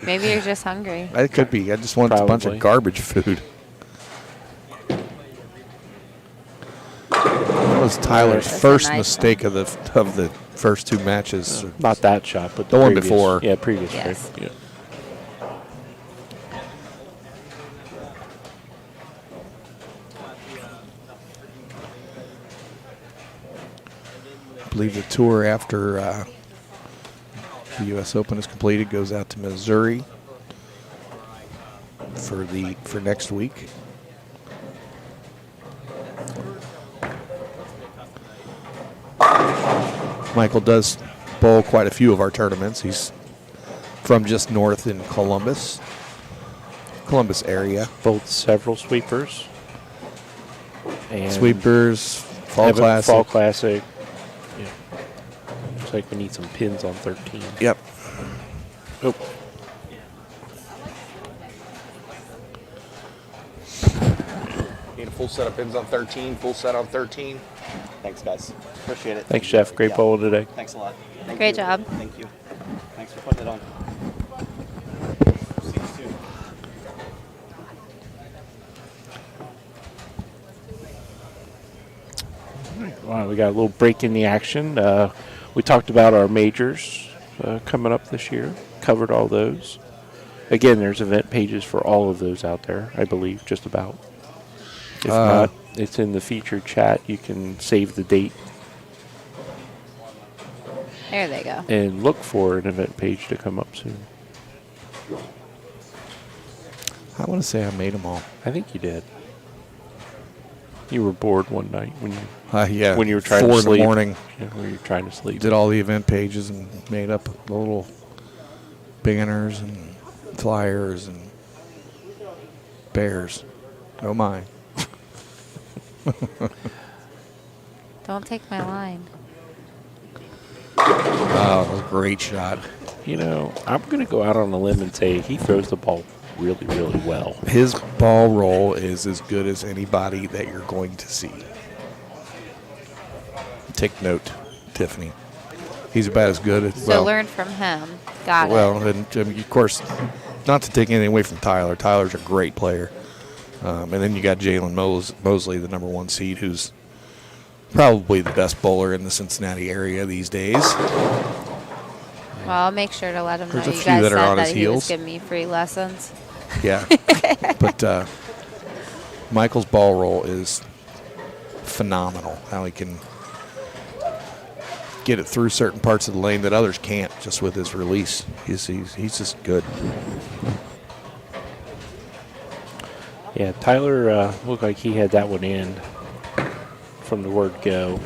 Maybe you're just hungry. It could be. I just wanted a bunch Probably. of garbage food. That was Tyler's That's a first nice mistake of the first 2 matches. Not that shot, but The one previous- before. Yeah, previous. Yes. Right? Yeah. I believe the tour after the U.S. Open is completed goes out to Missouri for next week. Michael does bowl quite a few of our tournaments. He's from just north in Columbus area. Both several sweepers. And Sweepers, Fall have a Classic. Fall Classic. Yeah. Looks like we need some pins on 13. Yep. Oh. Need a full set of pins on 13, full set on 13. Thanks, guys. Appreciate it. Thanks, Jeff. Great Yeah. bowl today. Thanks a lot. Thank Great you. job. Thank you. Thanks for putting it on. See you soon. Wow, we got a little break in the action. We talked about our majors coming up this year. Covered all those. Again, there's event pages for all of those out there, I believe, just about. If not, it's in the featured chat. You can save the date There they go. and look for an event page to come up soon. I want to say I made them all. I think you did. You were bored one night when you Yeah. when you were trying 4 to in sleep. the morning. Yeah, when you were trying to sleep. Did all the event pages and made up the little banners and flyers and bears. Oh my. Don't take my line. Oh, that was a great shot. You know, I'm going to go out on a limb and say he throws the ball really, really well. His ball roll is as good as anybody that you're going to see. Take note, Tiffany. He's about as good as So learn from him. Got it. Well, and of course, not to take anything away from Tyler. Tyler's a great player. And then you got Jalen Mosley, the number 1 seed, who's Probably the best bowler in the Cincinnati area these days. Well, I'll make sure to let him know There's a you few guys that are said on that his he was heels. giving me free lessons. Yeah. But Michael's ball roll is phenomenal. How he can get it through certain parts of the lane that others can't just with his release. He's just good. Yeah, Tyler looked like he had that one in from the word go.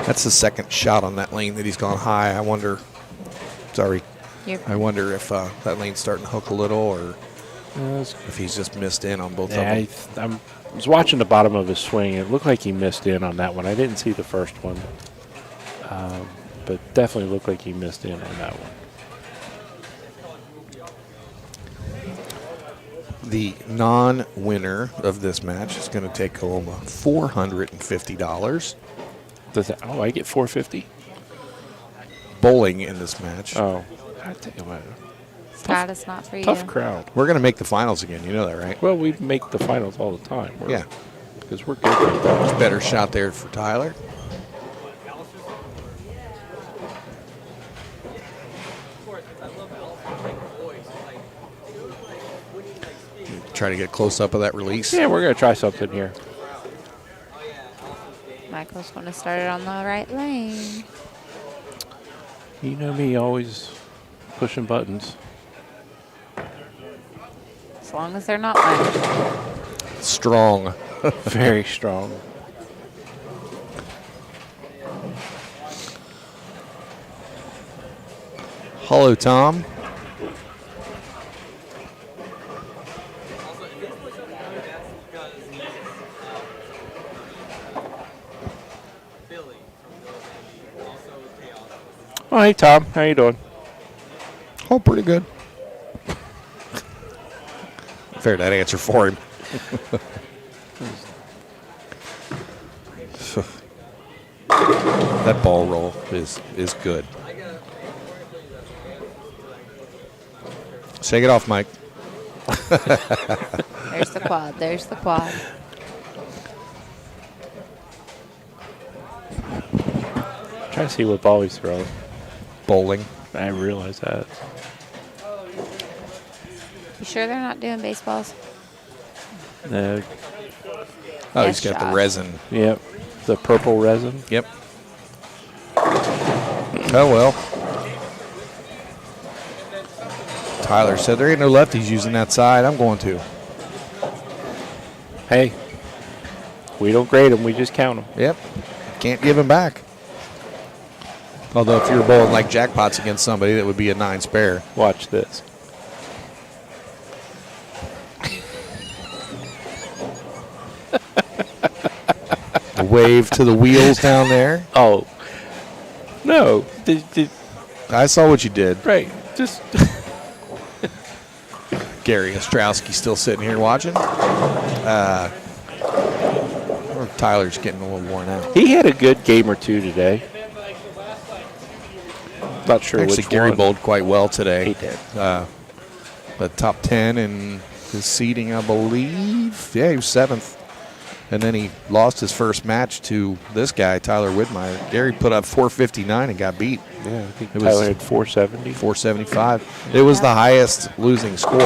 That's the second shot on that lane that he's gone high. I wonder You're- I wonder if that lane's starting to hook a little or if he's just missed in on both Yeah, of them. I was watching the bottom of his swing. It looked like he missed in on that one. I didn't see the first one, but definitely looked like he missed in on that one. The non-winner of this match is going to take home $450. Does that, I get $450. Bowling in this match. Oh, I tell you what, Scott, it's not for you. tough crowd. We're going to make the finals again. You know that, right? Well, we make the finals all the time. Yeah. Because we're good with that. Better shot there for Tyler. Try to get a close up of that release. Yeah, we're going to try something here. Michael's going to start it on the right lane. You know me, always pushing buttons. As long as they're not mine. Strong. Very strong. Hello, Tom. Oh, hey, Tom. How you doing? Oh, pretty good. Fair that answer for him. That ball roll is good. Shake it off, Mike. There's the quad. There's the quad. Trying to see what ball he's throwing. Bowling. I realize that. You sure they're not doing baseballs? No. Oh, Yes, he's got the Josh. resin. Yep. The purple resin. Yep. Oh, well. Tyler said there ain't no lefties using that side. I'm going to. Hey, we don't grade them. We just count them. Yep. Can't give him back. Although if you're bowling like jackpots against somebody, that would be a 9 spare. Watch this. A wave to the wheels down there. Oh. No. I saw what you did. Right. Just. Gary Ostrowski still sitting here watching. Tyler's getting a little worn out. He had a good game or two today. Not sure Actually, which Gary one. bowled quite well today. He did. The top 10 in his seeding, I believe. Yeah, he was 7th. And then he lost his first match to this guy, Tyler Whitmire. Gary put up 459 and got beat. Yeah, I think It Tyler was had 470. 475. It was the highest losing score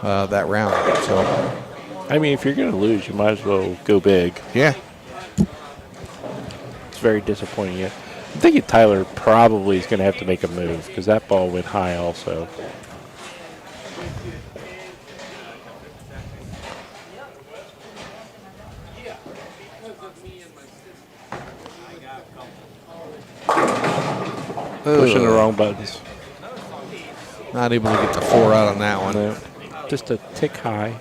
that round. So, I mean, if you're going to lose, you might as well go big. yeah. It's very disappointing. Yeah. I'm thinking Tyler probably is going to have to make a move because that ball went high also. Pushing the wrong buttons. Not able to get the 4 out on that one. No, just a tick high.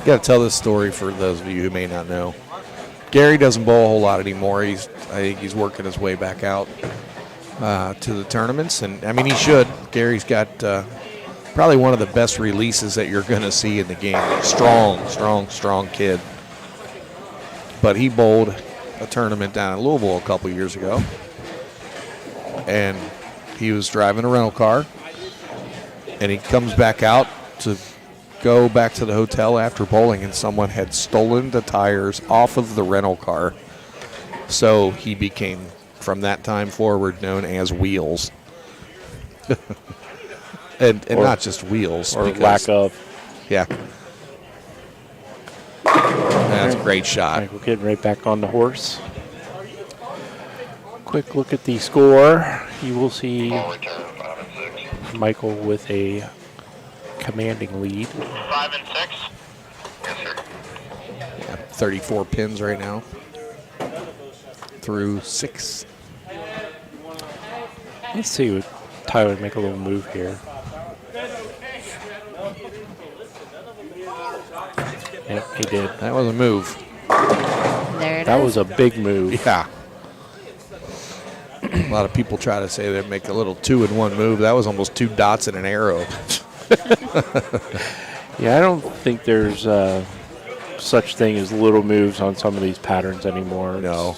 Got to tell this story for those of you who may not know. Gary doesn't bowl a whole lot anymore. I think he's working his way back out to the tournaments, and I mean he should. Gary's got probably one of the best releases that you're going to see in the game. Strong kid. But he bowled a tournament down in Louisville a couple years ago, and he was driving a rental car, and he comes back out to go back to the hotel after bowling, and someone had stolen the tires off of the rental car. So he became, from that time forward, known as Wheels. and not just Wheels. Or because, lack of. Yeah. That's a great shot. Michael getting right back on the horse. Quick look at the score. You will see Michael with a commanding lead. 5 and 6. Yes, sir. Yeah, 34 pins right now. Through 6. Let's see what Tyler make a little move here. Yep, he did. That was a move. There it That is. was a big move. Yeah. A lot of people try to say they make a little 2-in-1 move. That was almost 2 dots and an arrow. Yeah, I don't think there's such thing as little moves on some of these patterns anymore. No.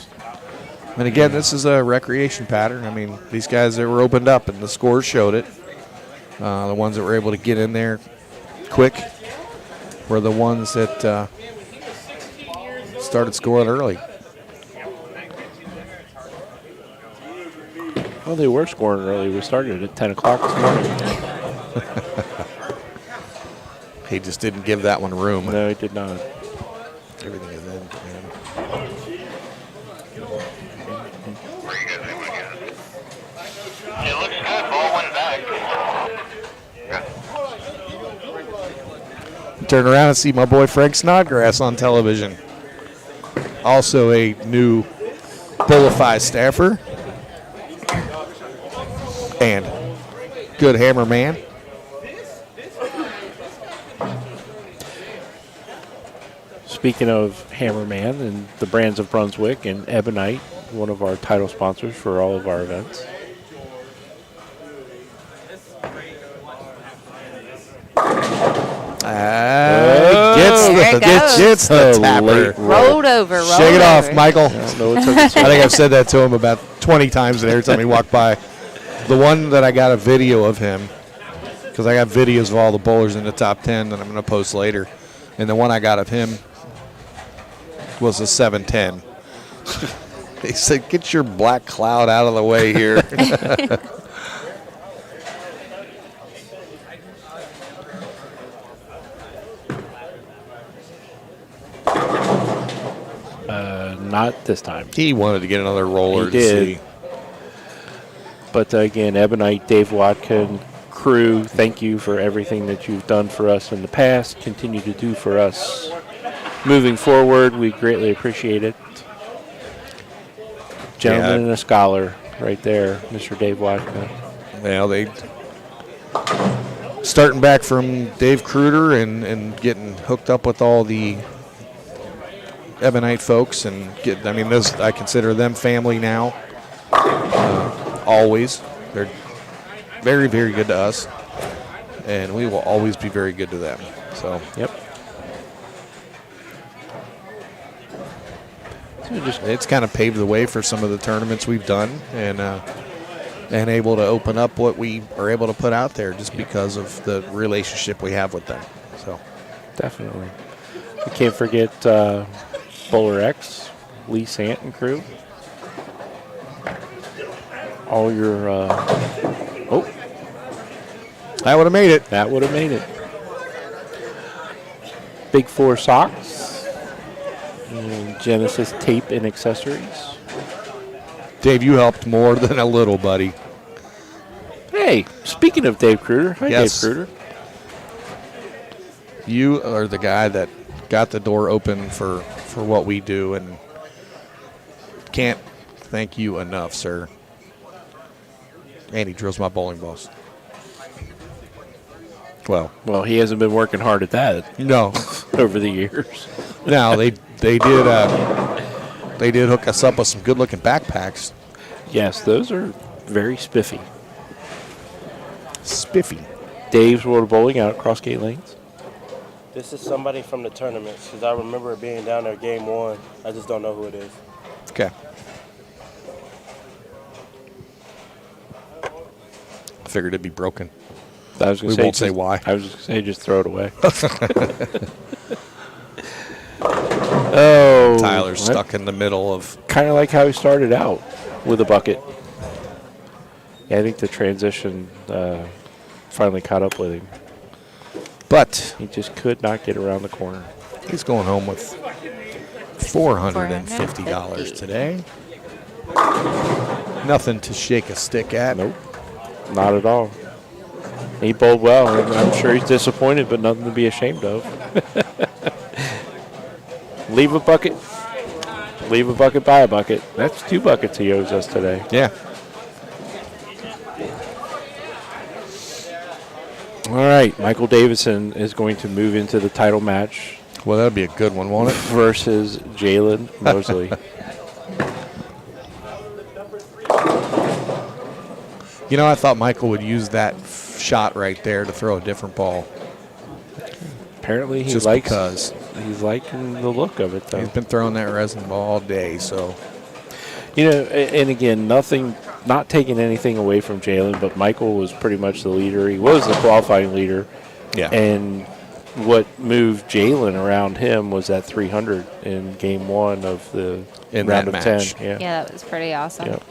And again, this is a recreation pattern. I mean, these guys that were opened up, and the scores showed it. The ones that were able to get in there quick were the ones that started scoring early. Well, they were scoring early. We started at 10 o'clock this morning. He just didn't give that one room. No, he did not. Everything is in. Man. Where you guys able to get it? It looks good. Ball went back. Turn around and see my boy Frank Snodgrass on television. Also a new Bullify staffer. And good hammer man. Speaking of Hammerman and the Brands of Brunswick and Ebonite, one of our title sponsors for all of our events. There it goes. Gets the Oh, tapper. late Rolled over. Rolled Shake it off, over. Michael. No, it took us I think I've said that to him about 20 times, and every time he walked by. The one that I got a video of him, because I got videos of all the bowlers in the top 10 that I'm going to post later, and the one I got of him was a 710. He said, "Get your black cloud out of the way here." Not this time. He wanted to get another roller He to did. see. But again, Ebonite, Dave Watkin, crew, thank you for everything that you've done for us in the past. Continue to do for us moving forward. We greatly appreciate it. Gentleman and a scholar right there, Mr. Dave Watkin. Well, they starting back from Dave Kruder and getting hooked up with all the Ebonite folks, and I consider them family now. Always, they're very, very good to us, and we will always be very good to them. So, Yep. it's kind of paved the way for some of the tournaments we've done, and able to open up what we are able to put out there just because of the relationship we have with them. So, Definitely. We can't forget Bowler X, Lee Sant and crew. All your, I would have made it. that would have made it. Big Four Socks, and Genesis Tape and Accessories. Dave, you helped more than a little, buddy. Hey, speaking of Dave Kruder, hi Yes. Dave Kruder. You are the guy that got the door open for what we do, and can't thank you enough, sir. And he drills my bowling balls. Well, Well, he hasn't been working hard at that no. over the years. Now they did hook us up with some good looking backpacks. Yes, those are very spiffy. Spiffy. Dave's World of Bowling out at Crossgate Lanes. This is somebody from the tournaments, because I remember it being down there game 1. I just don't know who it is. Okay. I figured it'd be broken. I was gonna We say won't say just- why. I was just gonna say just throw it away. Oh, Tyler's stuck in the middle of. Kind of like how he started out with a bucket. Yeah, I think the transition finally caught up with him. But He just could not get around the corner. he's going home with $450 today. Nothing to shake a stick at. Nope, not at all. He bowled well, and I'm sure he's disappointed, but nothing to be ashamed of. Leave a bucket, buy a bucket. That's 2 buckets he owes us today. Yeah. All right, Michael Davidson is going to move into the title match Well, that'd be a good one, won't it? versus Jalen Mosley. You know, I thought Michael would use that shot right there to throw a different ball. Apparently, he Just likes. because. He's liking the look of it, though. He's been throwing that resin ball all day, so. You know, and again, not taking anything away from Jalen, but Michael was pretty much the leader. He was the qualifying leader. Yeah. And what moved Jalen around him was that 300 in game 1 of the In round that of match. 10. Yeah. Yeah, that was pretty awesome. Yep.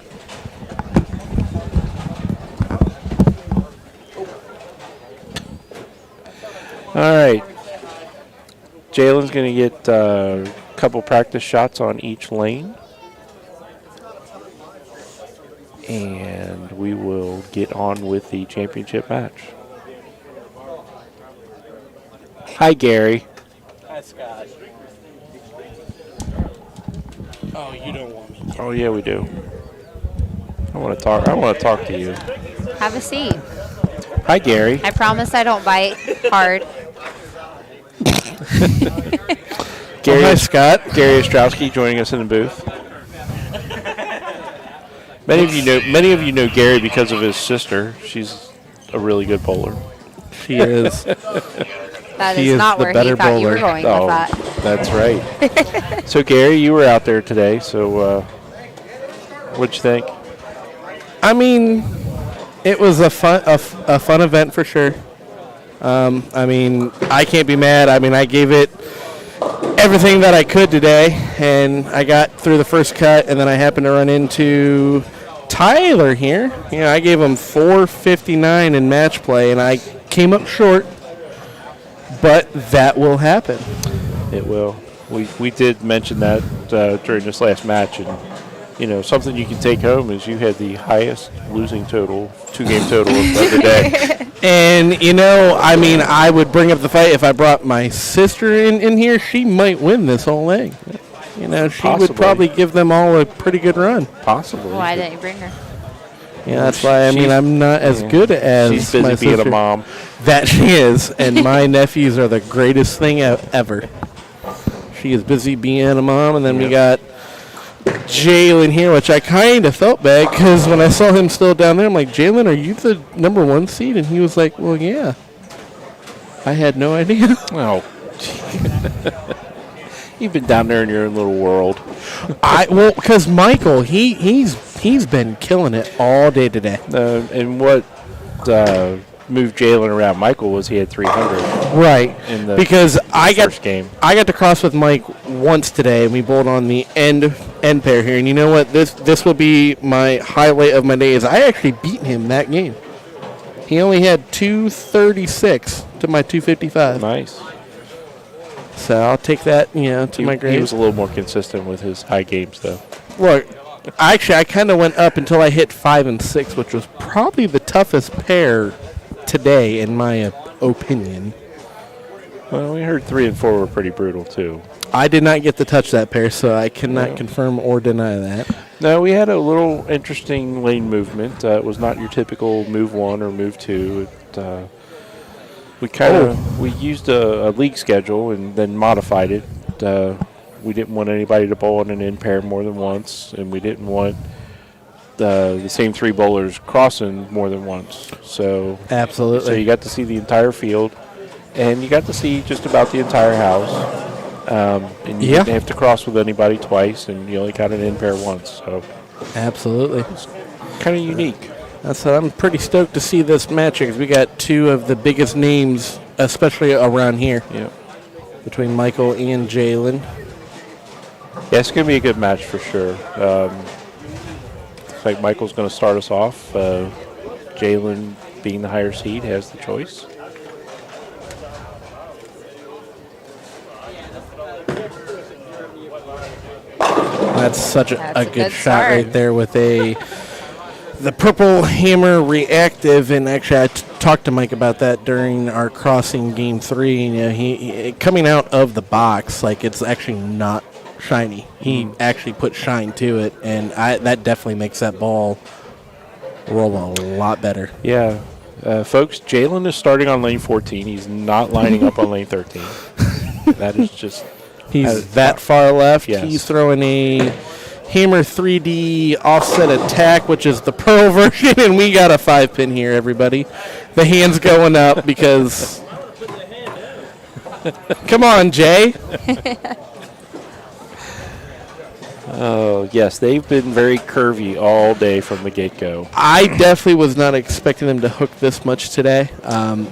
All right. Jalen's going to get a couple practice shots on each lane. And we will get on with the championship match. Hi, Gary. Hi, Scott. Oh, you don't want me. Oh, yeah, we do. I want to talk to you. Have a seat. Hi, Gary. I promise I don't bite hard. Gary, hi, Scott. Gary Ostrowski joining us in the booth. Many of you know Gary because of his sister. She's a really good bowler. She is. That He is is not the where he better thought you were bowler. going Oh, with that. that's right. So, Gary, you were out there today. So, what'd you think? I mean, it was a fun event for sure. I mean, I can't be mad. I mean, I gave it everything that I could today, and I got through the first cut, and then I happened to run into Tyler here. You know, I gave him 459 in match play, and I came up short, but that will happen. It will. We did mention that during this last match, and you know something you can take home is you had the highest losing total, 2-game total of the day. And, you know, I mean, I would bring up the fight if I brought my sister in here. She might win this whole leg. You know, she Possibly. would probably give them all a pretty good run. Possibly. Why didn't you bring her? Yeah, that's why, I mean, I'm not as good as She's busy my being sister. a mom. That she is, and my nephews are the greatest thing ever. She is busy being a mom, and then we got Jalen here, which I kind of felt bad because when I saw him still down there, I'm like, Jalen, are you the #1 seed? And he was like, well, yeah. I had no idea. Oh. You've been down there in your own little world. Well, because Michael, he's been killing it all day today. And what moved Jalen around Michael was he had 300 Right. in the Because I first game. got to cross with Mike once today, and we bowled on the end pair here. And you know what? This will be my highlight of my day. Is I actually beat him that game. He only had 236 to my 255. Nice. So I'll take that, to my grade. He was a little more consistent with his high games, though. Look, actually, I kind of went up until I hit 5 and 6, which was probably the toughest pair today, in my opinion. Well, we heard 3 and 4 were pretty brutal, too. I did not get to touch that pair, so I cannot confirm or deny that. No, we had a little interesting lane movement. It was not your typical move 1 or move 2. We used a league schedule and then modified it. We didn't want anybody to bowl on an in pair more than once, and we didn't want the same 3 bowlers crossing more than once. So Absolutely. you got to see the entire field, and you got to see just about the entire house. And you didn't have to cross with anybody twice, and you only got an in pair once. So Absolutely. kind of unique. I'm pretty stoked to see this match because we got two of the biggest names, especially around here, Yeah. between Michael and Jalen. Yeah, it's going to be a good match for sure. Looks like Michael's going to start us off. Jalen, being the higher seed, has the choice. That's such That's a a good good shot start. right there with the Purple Hammer reactive. And actually, I talked to Mike about that during our crossing game 3. You know, he coming out of the box, like it's actually not shiny. He actually put shine to it, and that definitely makes that ball roll a lot better. Yeah. Folks, Jalen is starting on lane 14. He's not lining up on lane 13. That is just... He's that far left. Yes. He's throwing a Hammer 3D offset attack, which is the Pearl version, and we got a 5-pin here, everybody. The hand's going up because... Come on, Jay. Oh, yes, they've been very curvy all day from the get-go. I definitely was not expecting them to hook this much today.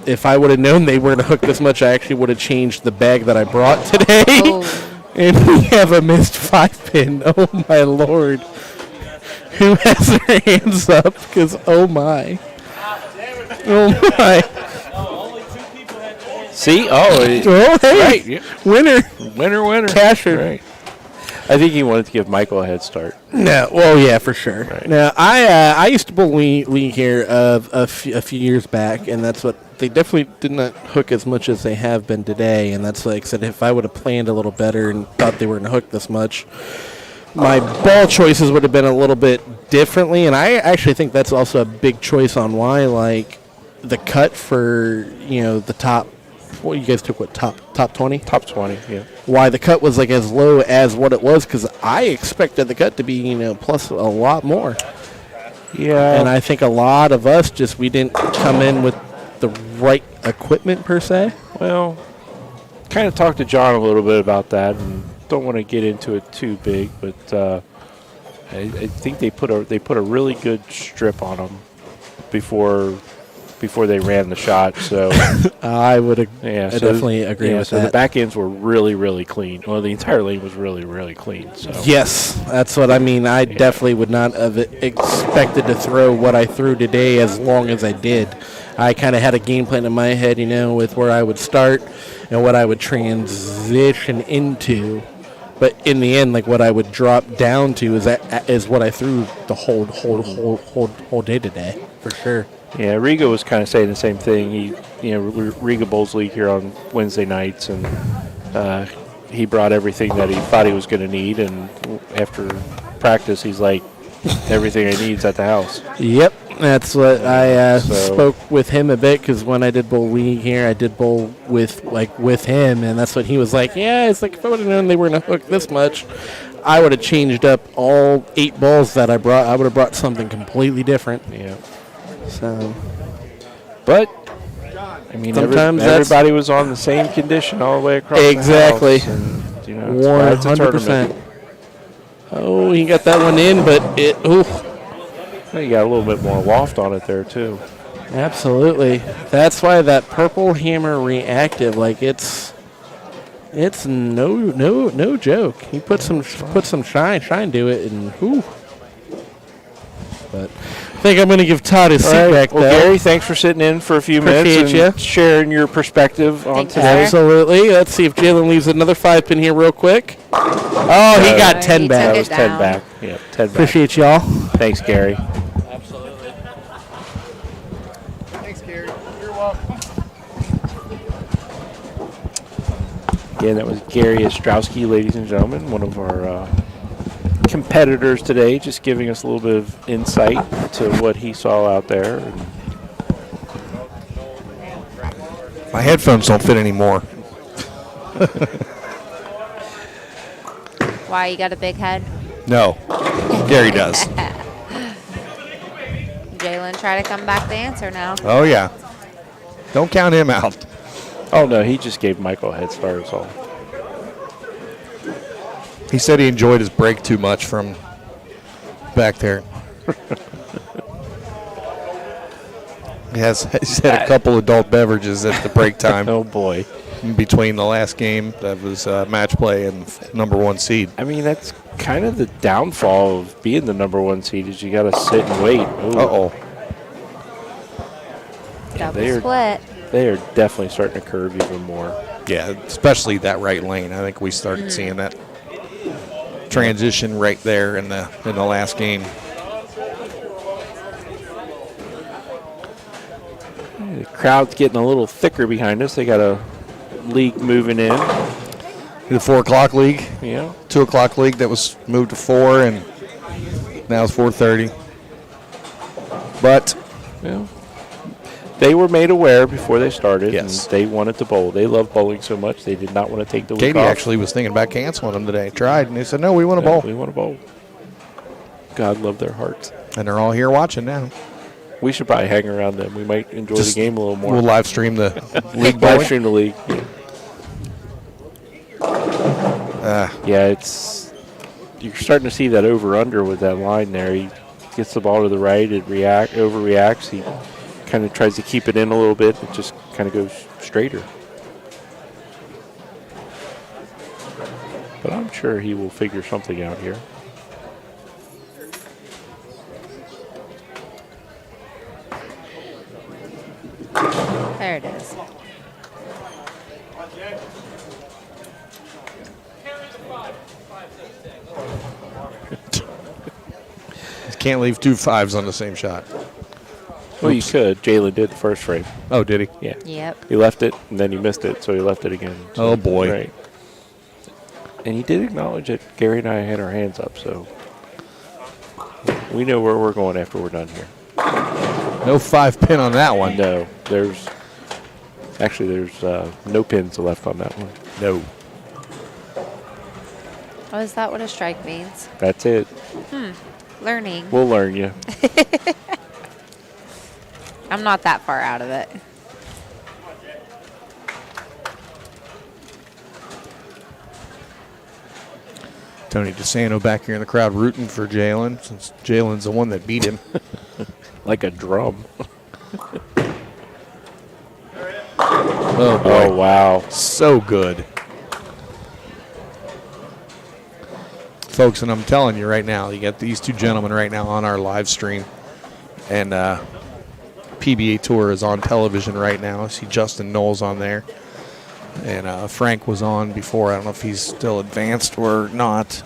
If I would have known they were going to hook this much, I actually would have changed the bag that I brought today. Oh. And we have a missed 5-pin. Oh, my Lord. Who has their hands up? Because, oh, my. Oh, my. See? Oh, hey. Right. Yeah. Winner. Winner. Casher. Right. I think he wanted to give Michael a head start. No, well, yeah, for sure. Right. Now, I used to bowl league here a few years back, and that's what they definitely did not hook as much as they have been today. And that's like I said, if I would have planned a little better and thought they were going to hook this much, my ball choices would have been a little bit differently. And I actually think that's also a big choice on why, like, the cut for the top. Well, you guys took what, top 20? Top 20, yeah. Why the cut was like as low as what it was, because I expected the cut to be plus a lot more. Yeah. And I think a lot of us we didn't come in with the right equipment per se. Well, kind of talked to John a little bit about that, and don't want to get into it too big, but I think they put a really good strip on them before they ran the shot. So I would yeah, I definitely agree with so that. the back ends were really, really clean. Well, the entire lane was really, really clean. So Yes, that's what I mean. I definitely would not have expected to throw what I threw today as long as I did. I kind of had a game plan in my head, with where I would start and what I would transition into. But in the end, like what I would drop down to is what I threw the whole day today, for sure. yeah, Riga was kind of saying the same thing. Riga Bowls League here on Wednesday nights, and he brought everything that he thought he was going to need, and after practice, he's like, everything I need is at the house. Yep, that's what I spoke with him a bit, because when I did bowl league here, I did bowl with him, and that's what he was like. Yeah, it's like if I would have known they were going to hook this much, I would have changed up all 8 balls that I brought. I would have brought something completely different. Yeah. So, But I mean, Sometimes everybody was on the same condition all the way across Exactly. the house. And, it's why it's a 100%. tournament. Oh, he got that one in, but Well, you got a little bit more loft on it there too. absolutely. That's why that Purple Hammer reactive, like it's no joke. He put some shine to it, and But I think I'm going to give Todd his seat back Well, though. Gary, thanks for sitting in for a few minutes Appreciate and sharing your perspective on Thank you, today. sir. Absolutely. Let's see if Jalen leaves another 5-pin here real quick. Oh, he got 10 he back. That took was it 10 down. back. Yeah, 10 back. Appreciate y'all. Thanks, Gary. Thanks, Gary. You're welcome. Again, that was Gary Ostrowski, ladies and gentlemen, one of our competitors today, just giving us a little bit of insight to what he saw out there. And My headphones don't fit anymore. Why, you got a big head? No, Gary does. Jalen, try to come back to answer now. Oh yeah, don't count him out. oh no, he just gave Michael a head start. That's all. He said he enjoyed his break too much from back there. He's had a couple adult beverages at the break time Oh boy. between the last game that was match play and number 1 seed. I mean, that's kind of the downfall of being the number 1 seed is you got to sit and wait. Ooh. Uh-oh. Double split. They are definitely starting to curve even more. Yeah, especially that right lane. I think we started seeing that transition right there in the last game. The crowd's getting a little thicker behind us. They got a league moving in. The 4 o'clock league, Yeah. 2 o'clock league that was moved to 4, and now it's 4:30. But Well, they were made aware before they started, Yes. and they wanted to bowl. They love bowling so much they did not want to take the week Katie off. actually was thinking about canceling them today. Tried, and they said, no, we want to Yeah, bowl. we want to bowl. God love their hearts. And they're all here watching now. We should probably hang around them. We might enjoy Just- the game a little more. We'll live stream the league Live bowling. stream the league. Yeah, it's you're starting to see that over under with that line there. He gets the ball to the right, it overreacts. He kind of tries to keep it in a little bit. It just kind of goes straighter. But I'm sure he will figure something out here. There it is. Can't leave 2 5s on the same shot. Well, you could. Jalen did the first frame. Oh, did he? Yeah. Yep. He left it, and then he missed it, so he left it again. So, Oh, boy. Right. And he did acknowledge that Gary and I had our hands up, so we know where we're going after we're done here. No 5 pin on that one. No, there's no pins left on that one. No. Oh, is that what a strike means? That's it. Learning. We'll learn you. I'm not that far out of it. Tony DeSanto back here in the crowd rooting for Jalen, since Jalen's the one that beat him. Like a drum. Oh, boy. Oh, wow. So good. Folks, and I'm telling you right now, you got these 2 gentlemen right now on our live stream. And PBA Tour is on television right now. I see Justin Knowles on there. And Frank was on before. I don't know if he's still advanced or not.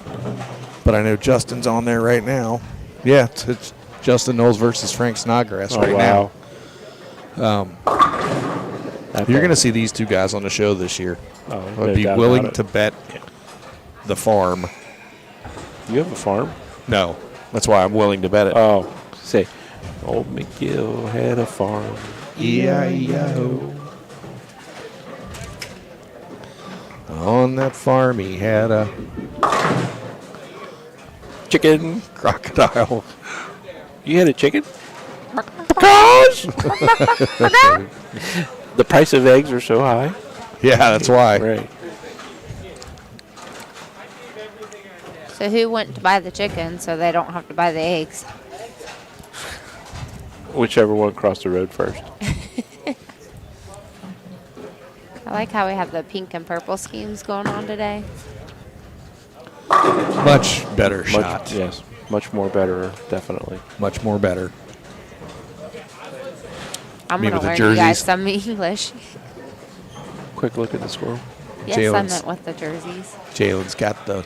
But I know Justin's on there right now. Yeah, it's Justin Knowles versus Frank Snodgrass right wow. now. You're going to see these 2 guys on the show this year. Oh, I'd no be doubt willing about to it. bet the farm. You have a farm? No, that's why I'm willing to bet it. Oh, say, old McGill had a farm. E-I-E-I-O. On that farm, he had a Chicken. crocodile. You had a chicken? Because the price of eggs are so high. Yeah, that's why. Right. So who went to buy the chicken so they don't have to buy the eggs? Whichever one crossed the road first. I like how we have the pink and purple schemes going on today. Much better shot. Much, yes, much more better, definitely. Much more better. I'm Me going to with the learn you guys jerseys. some English. Quick look at the score. Yes, I Jalen's- meant with the jerseys. Jalen's got the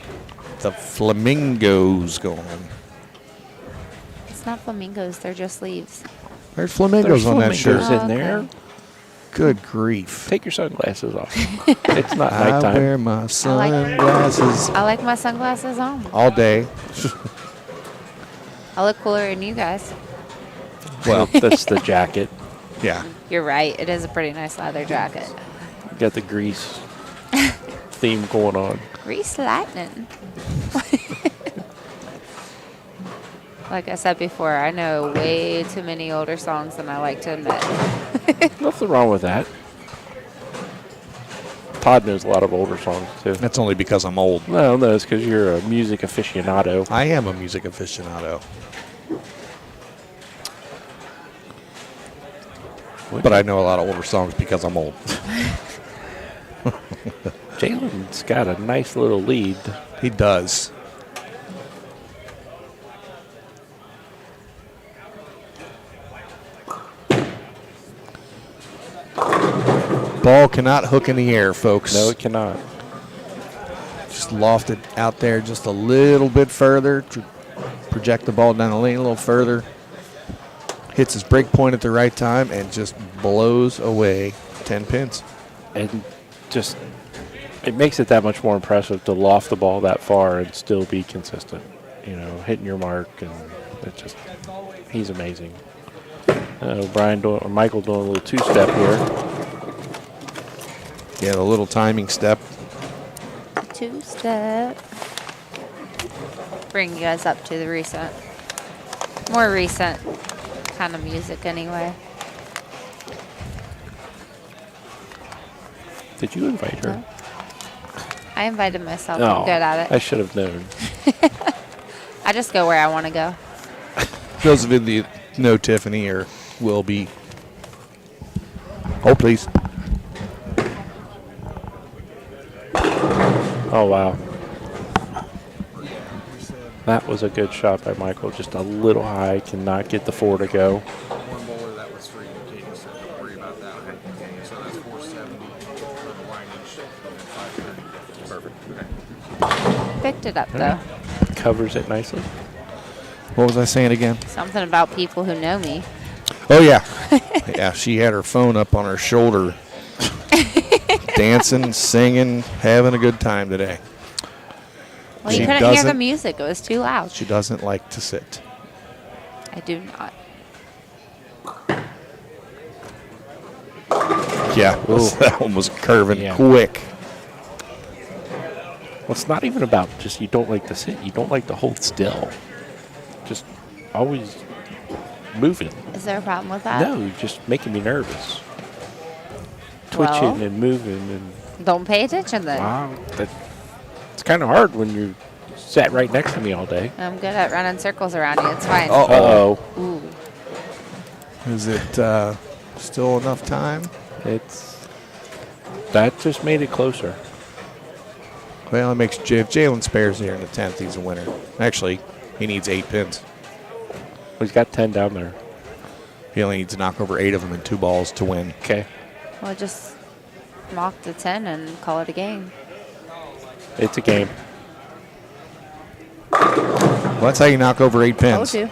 flamingos going. It's not flamingos, they're just leaves. There's flamingos on that shirt. Flamingos Oh, in there. okay. Good grief. Take your sunglasses off. It's not I nighttime. wear my sunglasses I like my sunglasses on. all day. I look cooler than you guys. Well, That's the jacket. yeah. You're right. It is a pretty nice leather jacket. Got the grease theme going on. Grease lightning. Like I said before, I know way too many older songs than I like to admit. Nothing wrong with that. Todd knows a lot of older songs too. That's only because I'm old. No, it's because you're a music aficionado. I am a music aficionado. But I know a lot of older songs because I'm old. Jalen's got a nice little lead. He does. Ball cannot hook in the air, folks. No, it cannot. Just loft it out there just a little bit further. Project the ball down the lane a little further. Hits his break point at the right time and just blows away 10 pins. And just, it makes it that much more impressive to loft the ball that far and still be consistent. You know, hitting your mark, and it just, he's amazing. Michael doing a little two-step here. Yeah, the little timing step. Two-step. Bring you guys up to the more recent kind of music anyway. Did you invite her? No. I invited myself. No, I'm good at I it. should have known. I just go where I want to go. Those of you that know Tiffany or will be. Oh, please. Oh, wow. That was a good shot by Michael. Just a little high. Cannot get the 4 to go. One bowler that was free. Katie said, don't worry about that one. So that's 470 for the line inch. Perfect. Picked it up, though. Covers it nicely. What was I saying again? Something about people who know me. Oh, yeah. Yeah, she had her phone up on her shoulder. Dancing, singing, having a good time today. Well, She you couldn't hear the doesn't- music. It was too loud. She doesn't like to sit. I do not. Yeah, that one was curving Yeah. quick. Well, it's not even about just you don't like to sit. You don't like to hold still. Just always moving. Is there a problem with that? No, just making me nervous. Well. Twitching and moving and Don't pay attention then. wow, it's kind of hard when you sat right next to me all day. I'm good at running circles around you. It's fine. Uh-oh. Ooh. Is it still enough time? That just made it closer. Well, it makes if Jalen spares here in the 10th, he's a winner. Actually, he needs 8 pins. Well, he's got 10 down there. He only needs to knock over 8 of them in 2 balls to win. Okay. Well, just mock the 10 and call it a game. It's a game. Well, that's how you knock over 8 pins. Told you.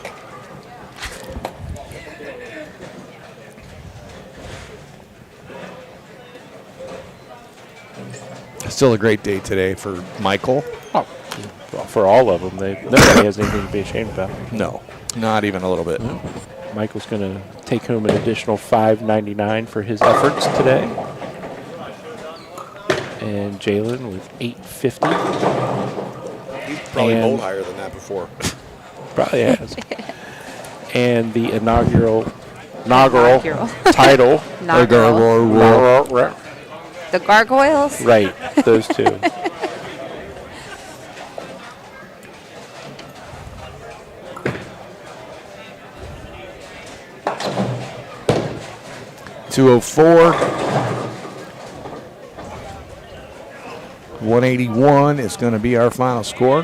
Still a great day today for Michael. Oh, well, for all of them, nobody has anything to be ashamed about. No, not even a little bit. Michael's going to take home an additional $5.99 for his efforts today. And Jalen with $8.50. He's probably And- bowled higher than that before. Probably has. And the inaugural Inaugural. title. Inaugural. The gargoyles? Right, those two. $204. 181 is going to be our final score.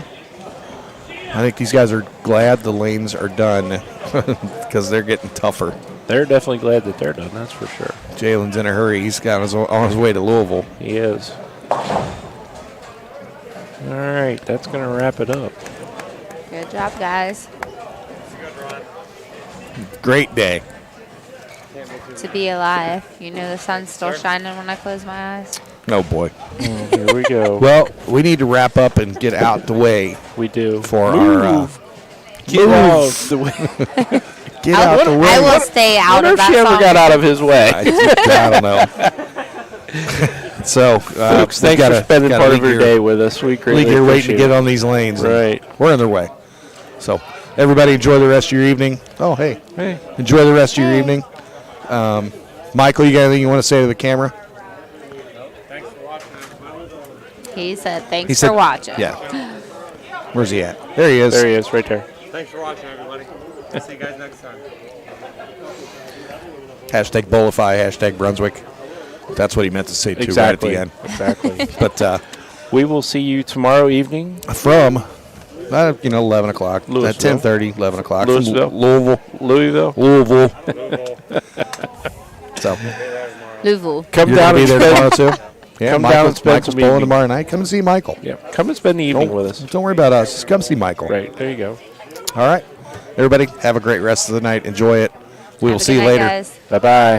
I think these guys are glad the lanes are done because they're getting tougher. They're definitely glad that they're done, that's for sure. Jalen's in a hurry. He's got on his way to Louisville. He is. All right, that's going to wrap it up. Good job, guys. Great day. To be alive. You know the sun's still shining when I close my eyes. Oh, boy. Here we go. Well, we need to wrap up and get out the way We do. for our Get out the way. get out the way. I will stay I out wonder of if that she ever song. got out of his way. I don't know. So, Folks, we thanks for spending gotta part of leave your here- day with us. We greatly Leave here waiting to appreciate get it. on these lanes. and Right. We're on their way. So, everybody enjoy the rest of your evening. Oh, hey. Hey. Enjoy the rest of your evening. Michael, you got anything you want to say to the camera? He said, thanks He said- for watching. Yeah. Where's he at? There he is. There he is, right there. Thanks for watching, everybody. See you guys next time. Hashtag Bolify, hashtag Brunswick. That's what he meant to say, too, Exactly. right at the end. Exactly. But We will see you tomorrow evening. from, 11 o'clock. At Louisville. 10:30, 11 o'clock. Louisville. From Louisville. Louisville. So, Louisville. Come you're down going to be and there spend, tomorrow, too? Yeah, come down Michael's, and spend Michael's some bowling evening. tomorrow night. Come and see Michael. Yeah, come and spend the evening with us. Don't worry about us. Just come see Michael. Right, there you go. All right. Everybody, have a great rest of the night. Enjoy it. We will Have a see good you night, later. guys. Bye-bye.